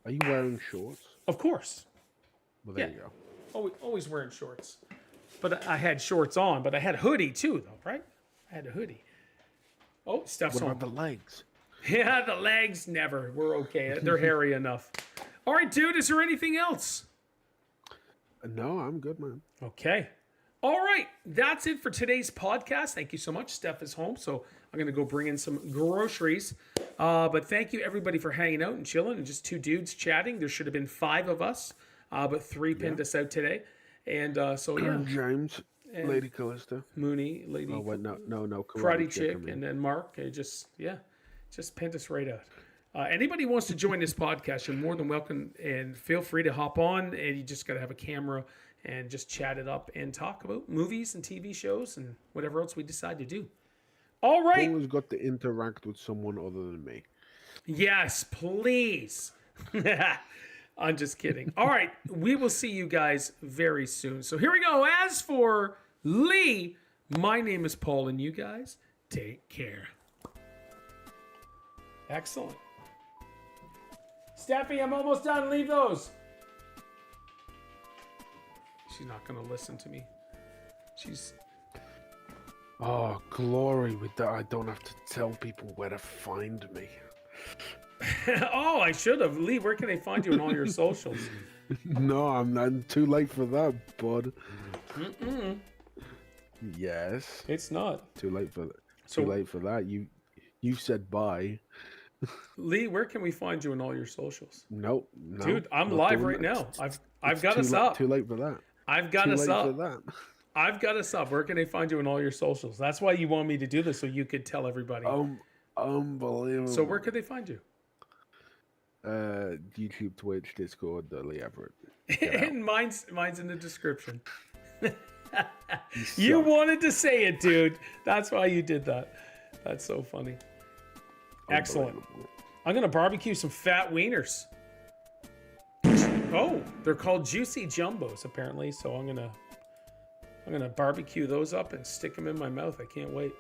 Speaker 2: Are you wearing shorts?
Speaker 1: Of course.
Speaker 2: Well, there you go.
Speaker 1: Always wearing shorts. But I had shorts on, but I had a hoodie too, though, right? I had a hoodie. Oh, Steph's on.
Speaker 2: What about the legs?
Speaker 1: Yeah, the legs, never. We're okay. They're hairy enough. All right, dude, is there anything else?
Speaker 2: No, I'm good, man.
Speaker 1: Okay. All right, that's it for today's podcast. Thank you so much. Steph is home, so I'm going to go bring in some groceries. But thank you, everybody, for hanging out and chilling and just 2 dudes chatting. There should have been 5 of us, but 3 pinned us out today. And so, yeah.
Speaker 2: James, and Lady Callista.
Speaker 1: Mooney, Lady.
Speaker 2: Oh, wait, no.
Speaker 1: Karate Chick, and then Mark. Just pinned us right out. Anybody wants to join this podcast, you're more than welcome, and feel free to hop on. And you just got to have a camera and just chat it up and talk about movies and TV shows and whatever else we decide to do. All right.
Speaker 2: Always got to interact with someone other than me.
Speaker 1: Yes, please. I'm just kidding. All right. We will see you guys very soon. So here we go. As for Lee, my name is Paul, and you guys take care. Excellent. Steffi, I'm almost done. Leave those. She's not going to listen to me.
Speaker 2: Oh, glory with that. I don't have to tell people where to find me.
Speaker 1: Oh, I should have. Lee, where can they find you on all your socials?
Speaker 2: No, I'm not too late for that, bud.
Speaker 1: Mm-mm.
Speaker 2: Yes.
Speaker 1: It's not.
Speaker 2: Too late for that. Too late for that. You said bye.
Speaker 1: Lee, where can we find you on all your socials?
Speaker 2: Nope. No,
Speaker 1: dude, I'm live right now. I've got us up.
Speaker 2: Too late for that.
Speaker 1: I've got us up. I've got us up. Where can they find you on all your socials? That's why you want me to do this, so you could tell everybody.
Speaker 2: Unbelievable.
Speaker 1: So where could they find you?
Speaker 2: YouTube, Twitch, Discord, Lee Everett.
Speaker 1: And mine's in the description. You wanted to say it, dude. That's why you did that. That's so funny. Excellent. I'm gonna barbecue some fat wieners. Oh, they're called juicy jumbos apparently. So I'm gonna barbecue those up and stick them in my mouth. I can't wait.